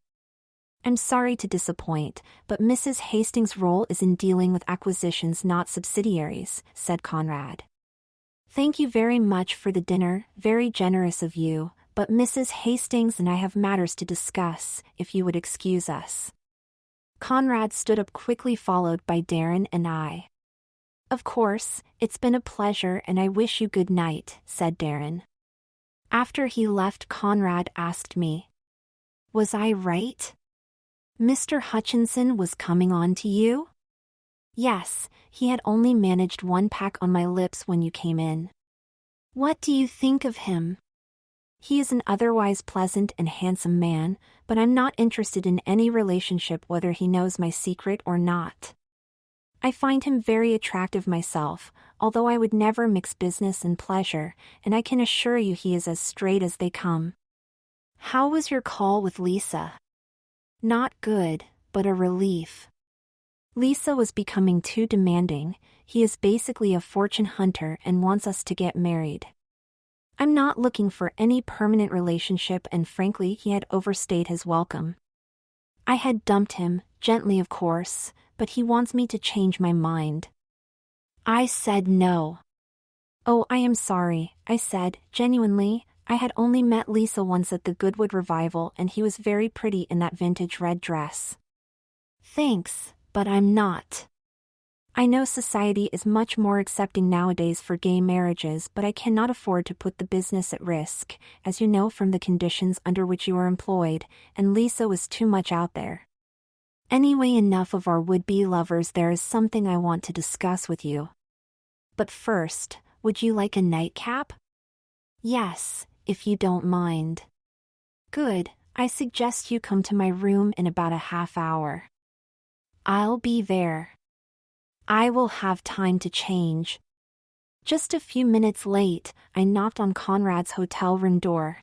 I'm sorry to disappoint, but Mrs. Hastings' role is in dealing with acquisitions, not subsidiaries, said Conrad. Thank you very much for the dinner, very generous of you, but Mrs. Hastings and I have matters to discuss, if you would excuse us. Conrad stood up quickly, followed by Darren and I. Of course, it's been a pleasure and I wish you good night, said Darren. After he left, Conrad asked me, was I right? Mr. Hutchinson was coming on to you? Yes, he had only managed one peck on my lips when you came in. What do you think of him? He is an otherwise pleasant and handsome man, but I'm not interested in any relationship whether he knows my secret or not. I find him very attractive myself, although I would never mix business and pleasure, and I can assure you he is as straight as they come. How was your call with Lisa? Not good, but a relief. Lisa was becoming too demanding. He is basically a fortune hunter and wants us to get married. I'm not looking for any permanent relationship, and frankly he had overstayed his welcome. I had dumped him, gently of course, but he wants me to change my mind. I said no. Oh, I am sorry, I said, genuinely. I had only met Lisa once at the Goodwood Revival and he was very pretty in that vintage red dress. Thanks, but I'm not. I know society is much more accepting nowadays for gay marriages, but I cannot afford to put the business at risk, as you know from the conditions under which you are employed, and Lisa was too much out there. Anyway, enough of our would-be lovers. There is something I want to discuss with you. But first, would you like a nightcap? Yes, if you don't mind. Good, I suggest you come to my room in about a half hour. I'll be there. I will have time to change. Just a few minutes late, I knocked on Conrad's hotel room door.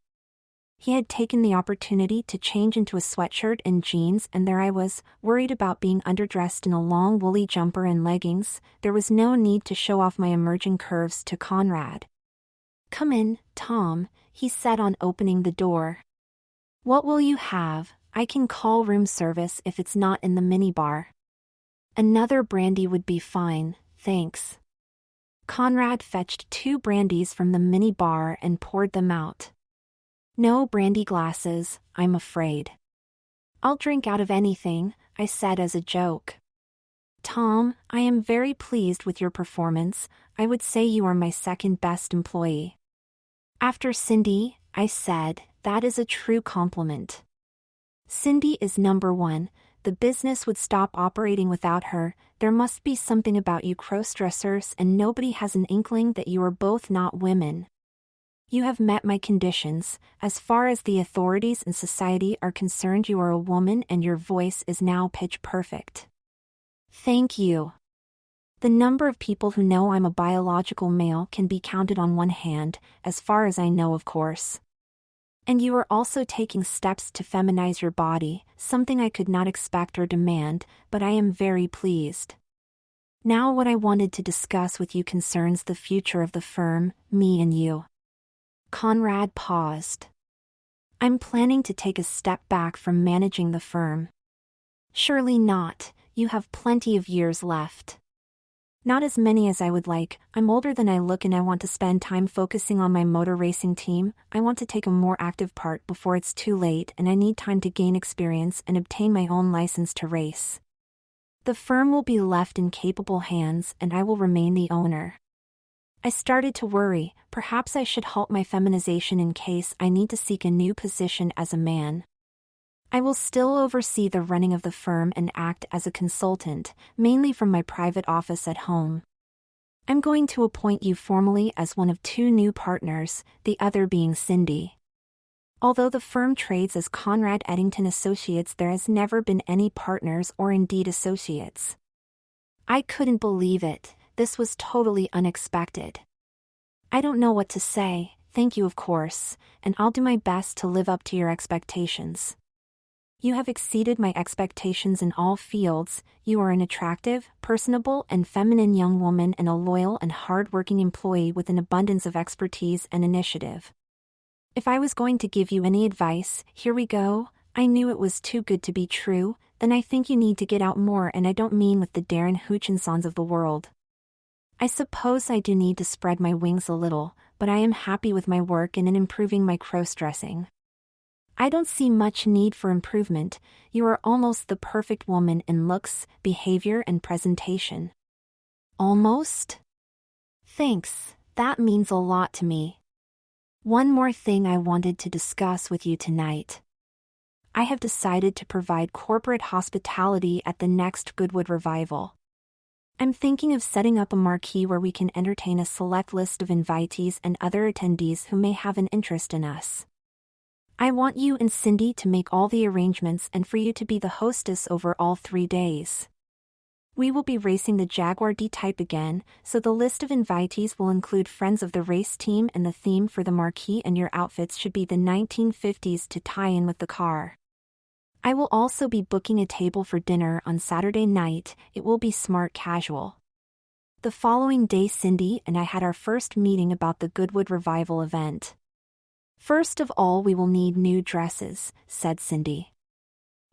He had taken the opportunity to change into a sweatshirt and jeans, and there I was, worried about being underdressed in a long woolly jumper and leggings. There was no need to show off my emerging curves to Conrad. Come in, Tom, he said on opening the door. What will you have? I can call room service if it's not in the minibar. Another brandy would be fine, thanks. Conrad fetched 2 brandies from the minibar and poured them out. No brandy glasses, I'm afraid. I'll drink out of anything, I said as a joke. Tom, I am very pleased with your performance. I would say you are my second best employee. After Cindy, I said, that is a true compliment. Cindy is number 1. The business would stop operating without her. There must be something about you crossdressers, and nobody has an inkling that you are both not women. You have met my conditions. As far as the authorities and society are concerned, you are a woman and your voice is now pitch perfect. Thank you. The number of people who know I'm a biological male can be counted on one hand, as far as I know, of course. And you are also taking steps to feminize your body, something I could not expect or demand, but I am very pleased. Now what I wanted to discuss with you concerns the future of the firm, me and you. Conrad paused. I'm planning to take a step back from managing the firm. Surely not, you have plenty of years left. Not as many as I would like. I'm older than I look and I want to spend time focusing on my motor racing team. I want to take a more active part before it's too late, and I need time to gain experience and obtain my own license to race. The firm will be left in capable hands and I will remain the owner. I started to worry, perhaps I should halt my feminization in case I need to seek a new position as a man. I will still oversee the running of the firm and act as a consultant, mainly from my private office at home. I'm going to appoint you formally as one of 2 new partners, the other being Cindy. Although the firm trades as Conrad Eddington Associates, there has never been any partners or indeed associates. I couldn't believe it. This was totally unexpected. I don't know what to say, thank you of course, and I'll do my best to live up to your expectations. You have exceeded my expectations in all fields. You are an attractive, personable, and feminine young woman and a loyal and hard-working employee with an abundance of expertise and initiative. If I was going to give you any advice, here we go. I knew it was too good to be true, then I think you need to get out more, and I don't mean with the Darren Hutchinsons of the world. I suppose I do need to spread my wings a little, but I am happy with my work and in improving my crossdressing. I don't see much need for improvement. You are almost the perfect woman in looks, behavior, and presentation. Almost? Thanks, that means a lot to me. One more thing I wanted to discuss with you tonight. I have decided to provide corporate hospitality at the next Goodwood Revival. I'm thinking of setting up a marquee where we can entertain a select list of invitees and other attendees who may have an interest in us. I want you and Cindy to make all the arrangements and for you to be the hostess over all 3 days. We will be racing the Jaguar D-Type again, so the list of invitees will include friends of the race team, and the theme for the marquee and your outfits should be the 1950s to tie in with the car. I will also be booking a table for dinner on Saturday night. It will be smart casual. The following day, Cindy and I had our first meeting about the Goodwood Revival event. First of all, we will need new dresses, said Cindy.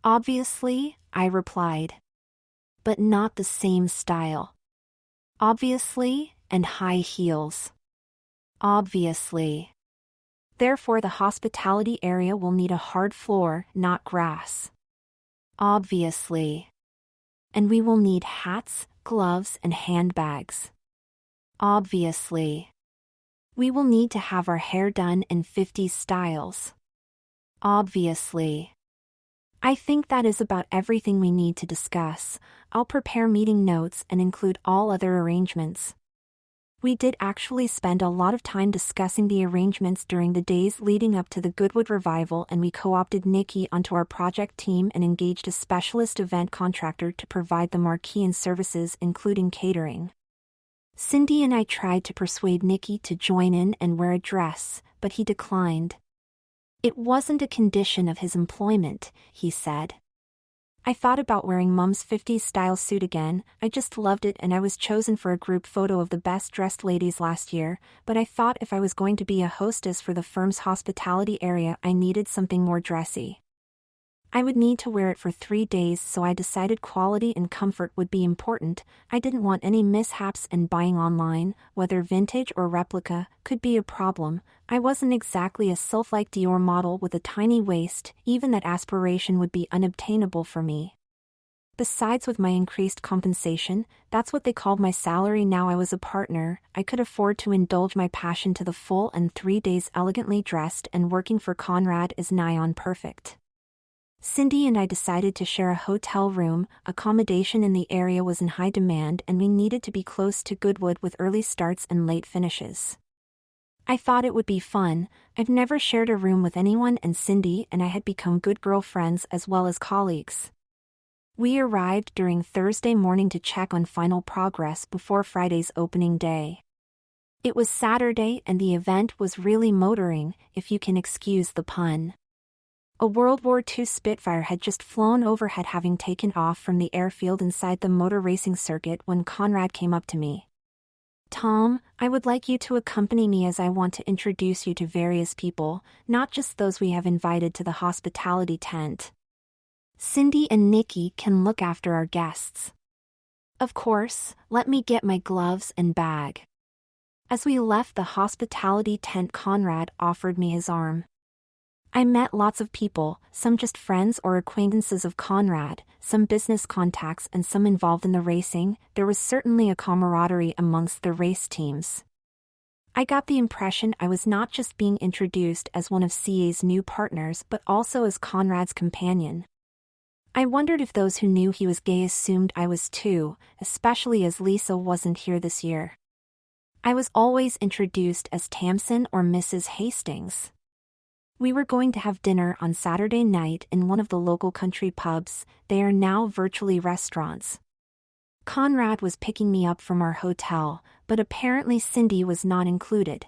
Obviously, I replied. But not the same style. Obviously, and high heels. Obviously. Therefore, the hospitality area will need a hard floor, not grass. Obviously. And we will need hats, gloves, and handbags. Obviously. We will need to have our hair done in 50s styles. Obviously. I think that is about everything we need to discuss. I'll prepare meeting notes and include all other arrangements. We did actually spend a lot of time discussing the arrangements during the days leading up to the Goodwood Revival, and we co-opted Nikki onto our project team and engaged a specialist event contractor to provide the marquee and services including catering. Cindy and I tried to persuade Nikki to join in and wear a dress, but he declined. It wasn't a condition of his employment, he said. I thought about wearing Mum's 50s style suit again. I just loved it, and I was chosen for a group photo of the best dressed ladies last year, but I thought if I was going to be a hostess for the firm's hospitality area, I needed something more dressy. I would need to wear it for 3 days, so I decided quality and comfort would be important. I didn't want any mishaps, and buying online, whether vintage or replica, could be a problem. I wasn't exactly a sylph-like Dior model with a tiny waist. Even that aspiration would be unobtainable for me. Besides, with my increased compensation, that's what they called my salary now I was a partner, I could afford to indulge my passion to the full, and 3 days elegantly dressed and working for Conrad is nigh on perfect. Cindy and I decided to share a hotel room. Accommodation in the area was in high demand, and we needed to be close to Goodwood with early starts and late finishes. I thought it would be fun. I've never shared a room with anyone, and Cindy and I had become good girlfriends as well as colleagues. We arrived during Thursday morning to check on final progress before Friday's opening day. It was Saturday, and the event was really motoring, if you can excuse the pun. A World War II Spitfire had just flown overhead, having taken off from the airfield inside the motor racing circuit, when Conrad came up to me. Tom, I would like you to accompany me as I want to introduce you to various people, not just those we have invited to the hospitality tent. Cindy and Nikki can look after our guests. Of course, let me get my gloves and bag. As we left the hospitality tent, Conrad offered me his arm. I met lots of people, some just friends or acquaintances of Conrad, some business contacts, and some involved in the racing. There was certainly a camaraderie amongst the race teams. I got the impression I was not just being introduced as one of CA's new partners but also as Conrad's companion. I wondered if those who knew he was gay assumed I was too, especially as Lisa wasn't here this year. I was always introduced as Tamsin or Mrs. Hastings. We were going to have dinner on Saturday night in one of the local country pubs. They are now virtually restaurants. Conrad was picking me up from our hotel, but apparently Cindy was not included.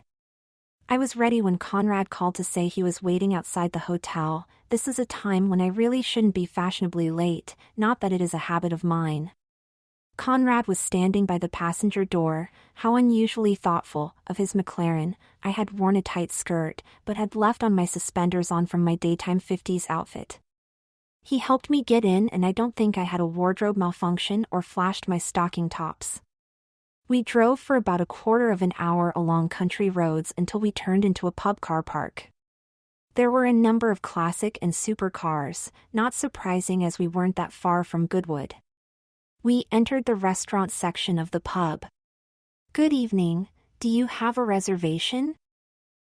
I was ready when Conrad called to say he was waiting outside the hotel. This is a time when I really shouldn't be fashionably late, not that it is a habit of mine. Conrad was standing by the passenger door. How unusually thoughtful of his McLaren. I had worn a tight skirt, but had left on my suspenders on from my daytime 50s outfit. He helped me get in, and I don't think I had a wardrobe malfunction or flashed my stocking tops. We drove for about a quarter of an hour along country roads until we turned into a pub car park. There were a number of classic and supercars, not surprising as we weren't that far from Goodwood. We entered the restaurant section of the pub. "Good evening, do you have a reservation?"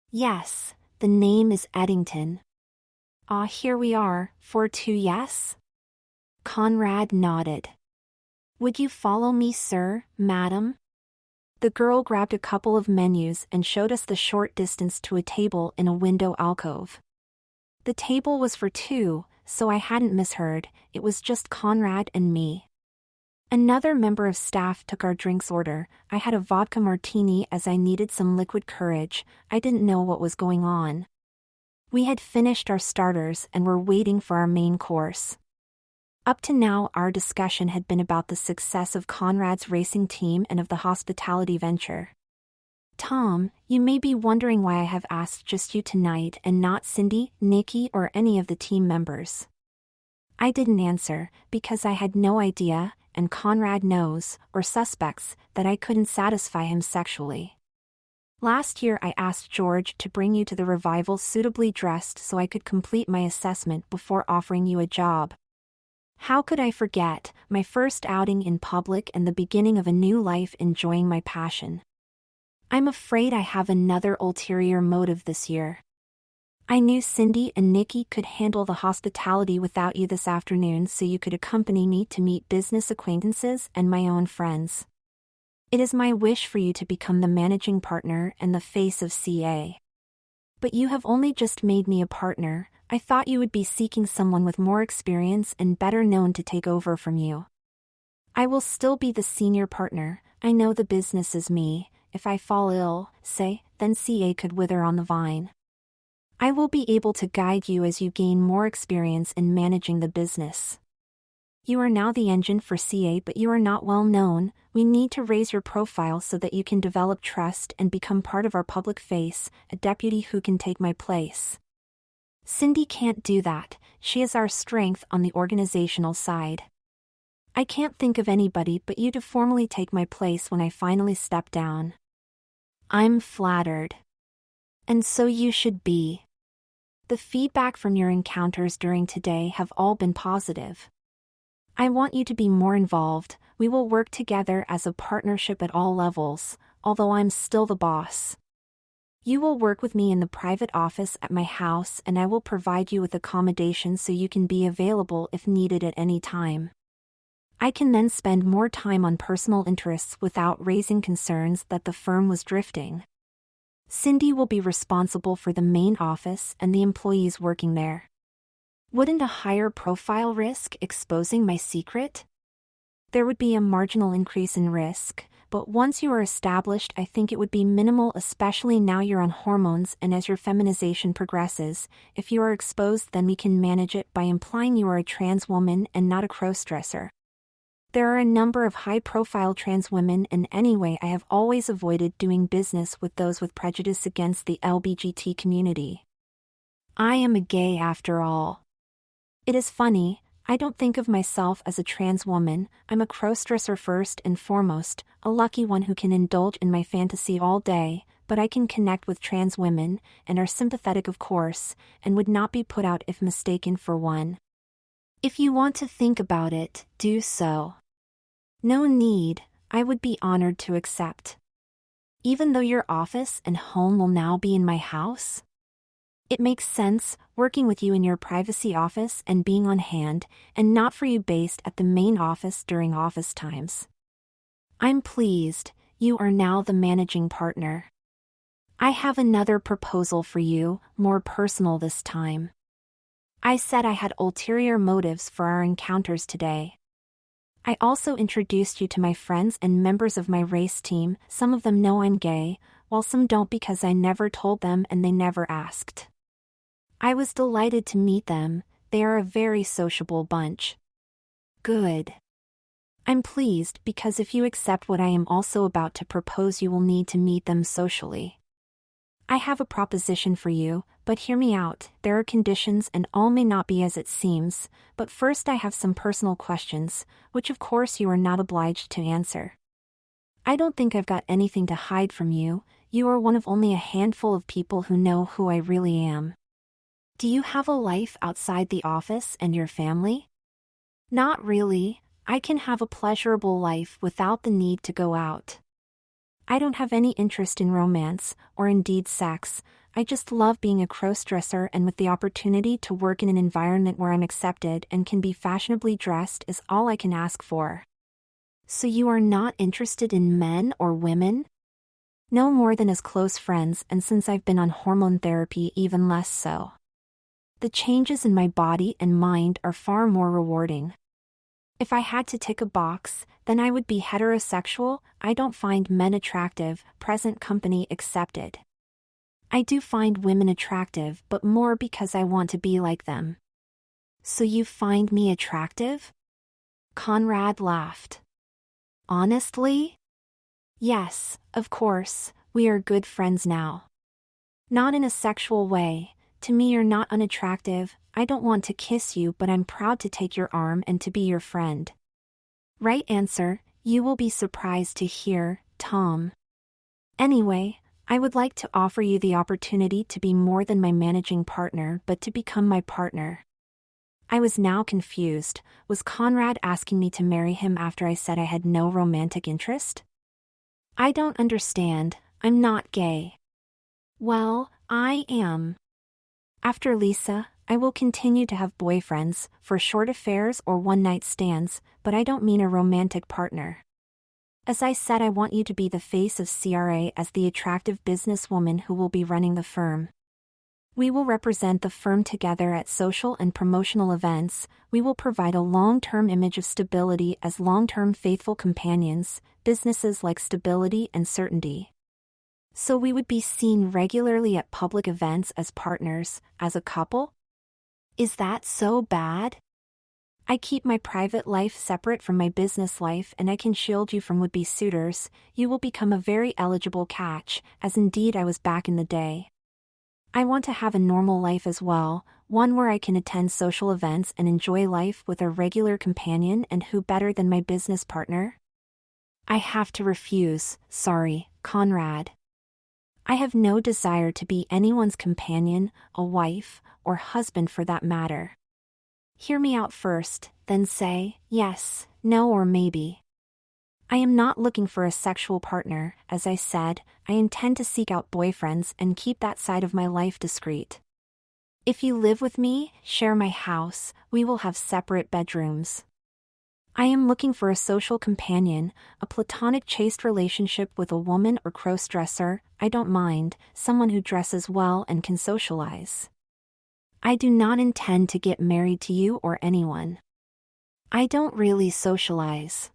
"Yes, the name is Eddington." "Ah, here we are, for two, yes?" Conrad nodded. "Would you follow me, sir, madam?" The girl grabbed a couple of menus and showed us the short distance to a table in a window alcove. The table was for two, so I hadn't misheard. It was just Conrad and me. Another member of staff took our drinks order. I had a vodka martini as I needed some liquid courage. I didn't know what was going on. We had finished our starters and were waiting for our main course. Up to now, our discussion had been about the success of Conrad's racing team and of the hospitality venture. "Tom, you may be wondering why I have asked just you tonight and not Cindy, Nikki, or any of the team members." I didn't answer, because I had no idea, and Conrad knows, or suspects, that I couldn't satisfy him sexually. "Last year I asked George to bring you to the revival suitably dressed so I could complete my assessment before offering you a job. How could I forget, my first outing in public and the beginning of a new life enjoying my passion? I'm afraid I have another ulterior motive this year. I knew Cindy and Nikki could handle the hospitality without you this afternoon, so you could accompany me to meet business acquaintances and my own friends. It is my wish for you to become the managing partner and the face of CA. But you have only just made me a partner. I thought you would be seeking someone with more experience and better known to take over from you. I will still be the senior partner. I know the business is me. If I fall ill, say, then CA could wither on the vine. I will be able to guide you as you gain more experience in managing the business. You are now the engine for CA, but you are not well known. We need to raise your profile so that you can develop trust and become part of our public face, a deputy who can take my place. Cindy can't do that. She is our strength on the organizational side. I can't think of anybody but you to formally take my place when I finally step down. I'm flattered. And so you should be. The feedback from your encounters during today have all been positive. I want you to be more involved. We will work together as a partnership at all levels, although I'm still the boss. You will work with me in the private office at my house, and I will provide you with accommodation so you can be available if needed at any time. I can then spend more time on personal interests without raising concerns that the firm was drifting. Cindy will be responsible for the main office and the employees working there. Wouldn't a higher profile risk exposing my secret? There would be a marginal increase in risk, but once you are established, I think it would be minimal, especially now you're on hormones and as your feminization progresses. If you are exposed, then we can manage it by implying you are a trans woman and not a crossdresser. There are a number of high-profile trans women, and anyway, I have always avoided doing business with those with prejudice against the LGBT community. I am a gay after all. It is funny, I don't think of myself as a trans woman. I'm a crossdresser first and foremost, a lucky one who can indulge in my fantasy all day, but I can connect with trans women, and are sympathetic of course, and would not be put out if mistaken for one. If you want to think about it, do so. No need, I would be honored to accept. Even though your office and home will now be in my house? It makes sense, working with you in your privacy office and being on hand, and not for you based at the main office during office times. I'm pleased, you are now the managing partner. I have another proposal for you, more personal this time. I said I had ulterior motives for our encounters today. I also introduced you to my friends and members of my race team. Some of them know I'm gay, while some don't because I never told them and they never asked. I was delighted to meet them, they are a very sociable bunch. Good. I'm pleased because if you accept what I am also about to propose, you will need to meet them socially. I have a proposition for you, but hear me out. There are conditions and all may not be as it seems, but first I have some personal questions, which of course you are not obliged to answer. I don't think I've got anything to hide from you. You are one of only a handful of people who know who I really am. Do you have a life outside the office and your family? Not really. I can have a pleasurable life without the need to go out. I don't have any interest in romance, or indeed sex. I just love being a crossdresser, and with the opportunity to work in an environment where I'm accepted and can be fashionably dressed is all I can ask for. So you are not interested in men or women? No more than as close friends, and since I've been on hormone therapy, even less so. The changes in my body and mind are far more rewarding. If I had to tick a box, then I would be heterosexual. I don't find men attractive, present company accepted. I do find women attractive, but more because I want to be like them. So you find me attractive? Conrad laughed. Honestly? Yes, of course, we are good friends now. Not in a sexual way. To me you're not unattractive. I don't want to kiss you, but I'm proud to take your arm and to be your friend. Right answer, you will be surprised to hear, Tom. Anyway, I would like to offer you the opportunity to be more than my managing partner, but to become my partner. I was now confused. Was Conrad asking me to marry him after I said I had no romantic interest? I don't understand. I'm not gay. Well, I am. After Lisa, I will continue to have boyfriends, for short affairs or one-night stands, but I don't mean a romantic partner. As I said, I want you to be the face of CRA as the attractive businesswoman who will be running the firm. We will represent the firm together at social and promotional events. We will provide a long-term image of stability as long-term faithful companions. Businesses like stability and certainty. So we would be seen regularly at public events as partners, as a couple? Is that so bad? I keep my private life separate from my business life, and I can shield you from would-be suitors. You will become a very eligible catch, as indeed I was back in the day. I want to have a normal life as well, one where I can attend social events and enjoy life with a regular companion, and who better than my business partner? I have to refuse, sorry, Conrad. I have no desire to be anyone's companion, a wife, or husband for that matter. Hear me out first, then say, yes, no or maybe. I am not looking for a sexual partner. As I said, I intend to seek out boyfriends and keep that side of my life discreet. If you live with me, share my house, we will have separate bedrooms. I am looking for a social companion, a platonic chaste relationship with a woman or crossdresser. I don't mind, someone who dresses well and can socialize. I do not intend to get married to you or anyone. I don't really socialize.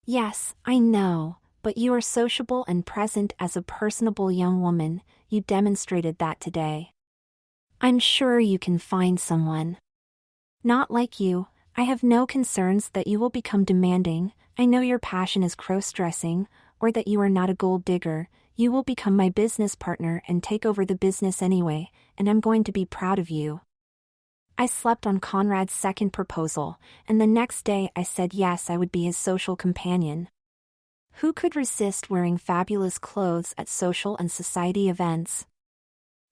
Yes, I know, but you are sociable and present as a personable young woman. You demonstrated that today. I'm sure you can find someone. Not like you. I have no concerns that you will become demanding. I know your passion is crossdressing, or that you are not a gold digger. You will become my business partner and take over the business anyway, and I'm going to be proud of you. I slept on Conrad's second proposal, and the next day I said yes, I would be his social companion. Who could resist wearing fabulous clothes at social and society events?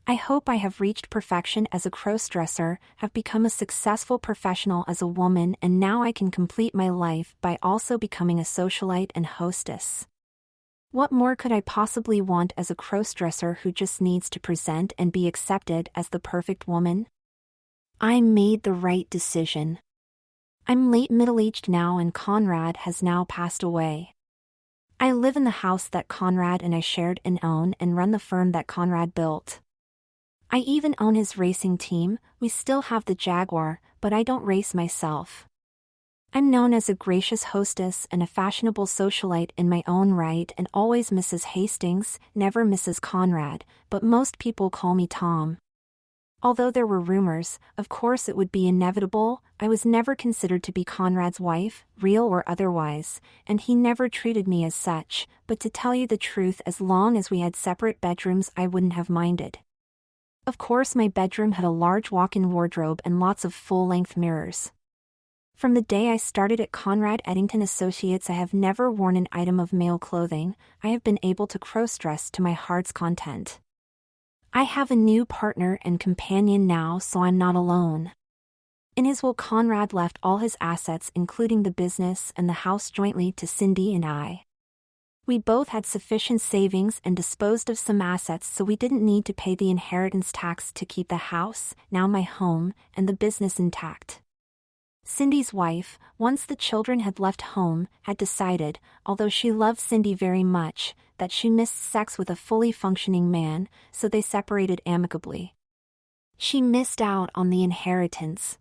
I hope I have reached perfection as a crossdresser, have become a successful professional as a woman, and now I can complete my life by also becoming a socialite and hostess. What more could I possibly want as a crossdresser who just needs to present and be accepted as the perfect woman? I made the right decision. I'm late middle-aged now and Conrad has now passed away. I live in the house that Conrad and I shared and own and run the firm that Conrad built. I even own his racing team. We still have the Jaguar, but I don't race myself. I'm known as a gracious hostess and a fashionable socialite in my own right and always Mrs. Hastings, never Mrs. Conrad, but most people call me Tom. Although there were rumors, of course it would be inevitable, I was never considered to be Conrad's wife, real or otherwise, and he never treated me as such, but to tell you the truth, as long as we had separate bedrooms I wouldn't have minded. Of course my bedroom had a large walk-in wardrobe and lots of full-length mirrors. From the day I started at Conrad Eddington Associates I have never worn an item of male clothing. I have been able to cross-dress to my heart's content. I have a new partner and companion now, so I'm not alone. In his will, Conrad left all his assets including the business and the house jointly to Cindy and I. We both had sufficient savings and disposed of some assets, so we didn't need to pay the inheritance tax to keep the house, now my home, and the business intact. Cindy's wife, once the children had left home, had decided, although she loved Cindy very much, that she missed sex with a fully functioning man, so they separated amicably. She missed out on the inheritance.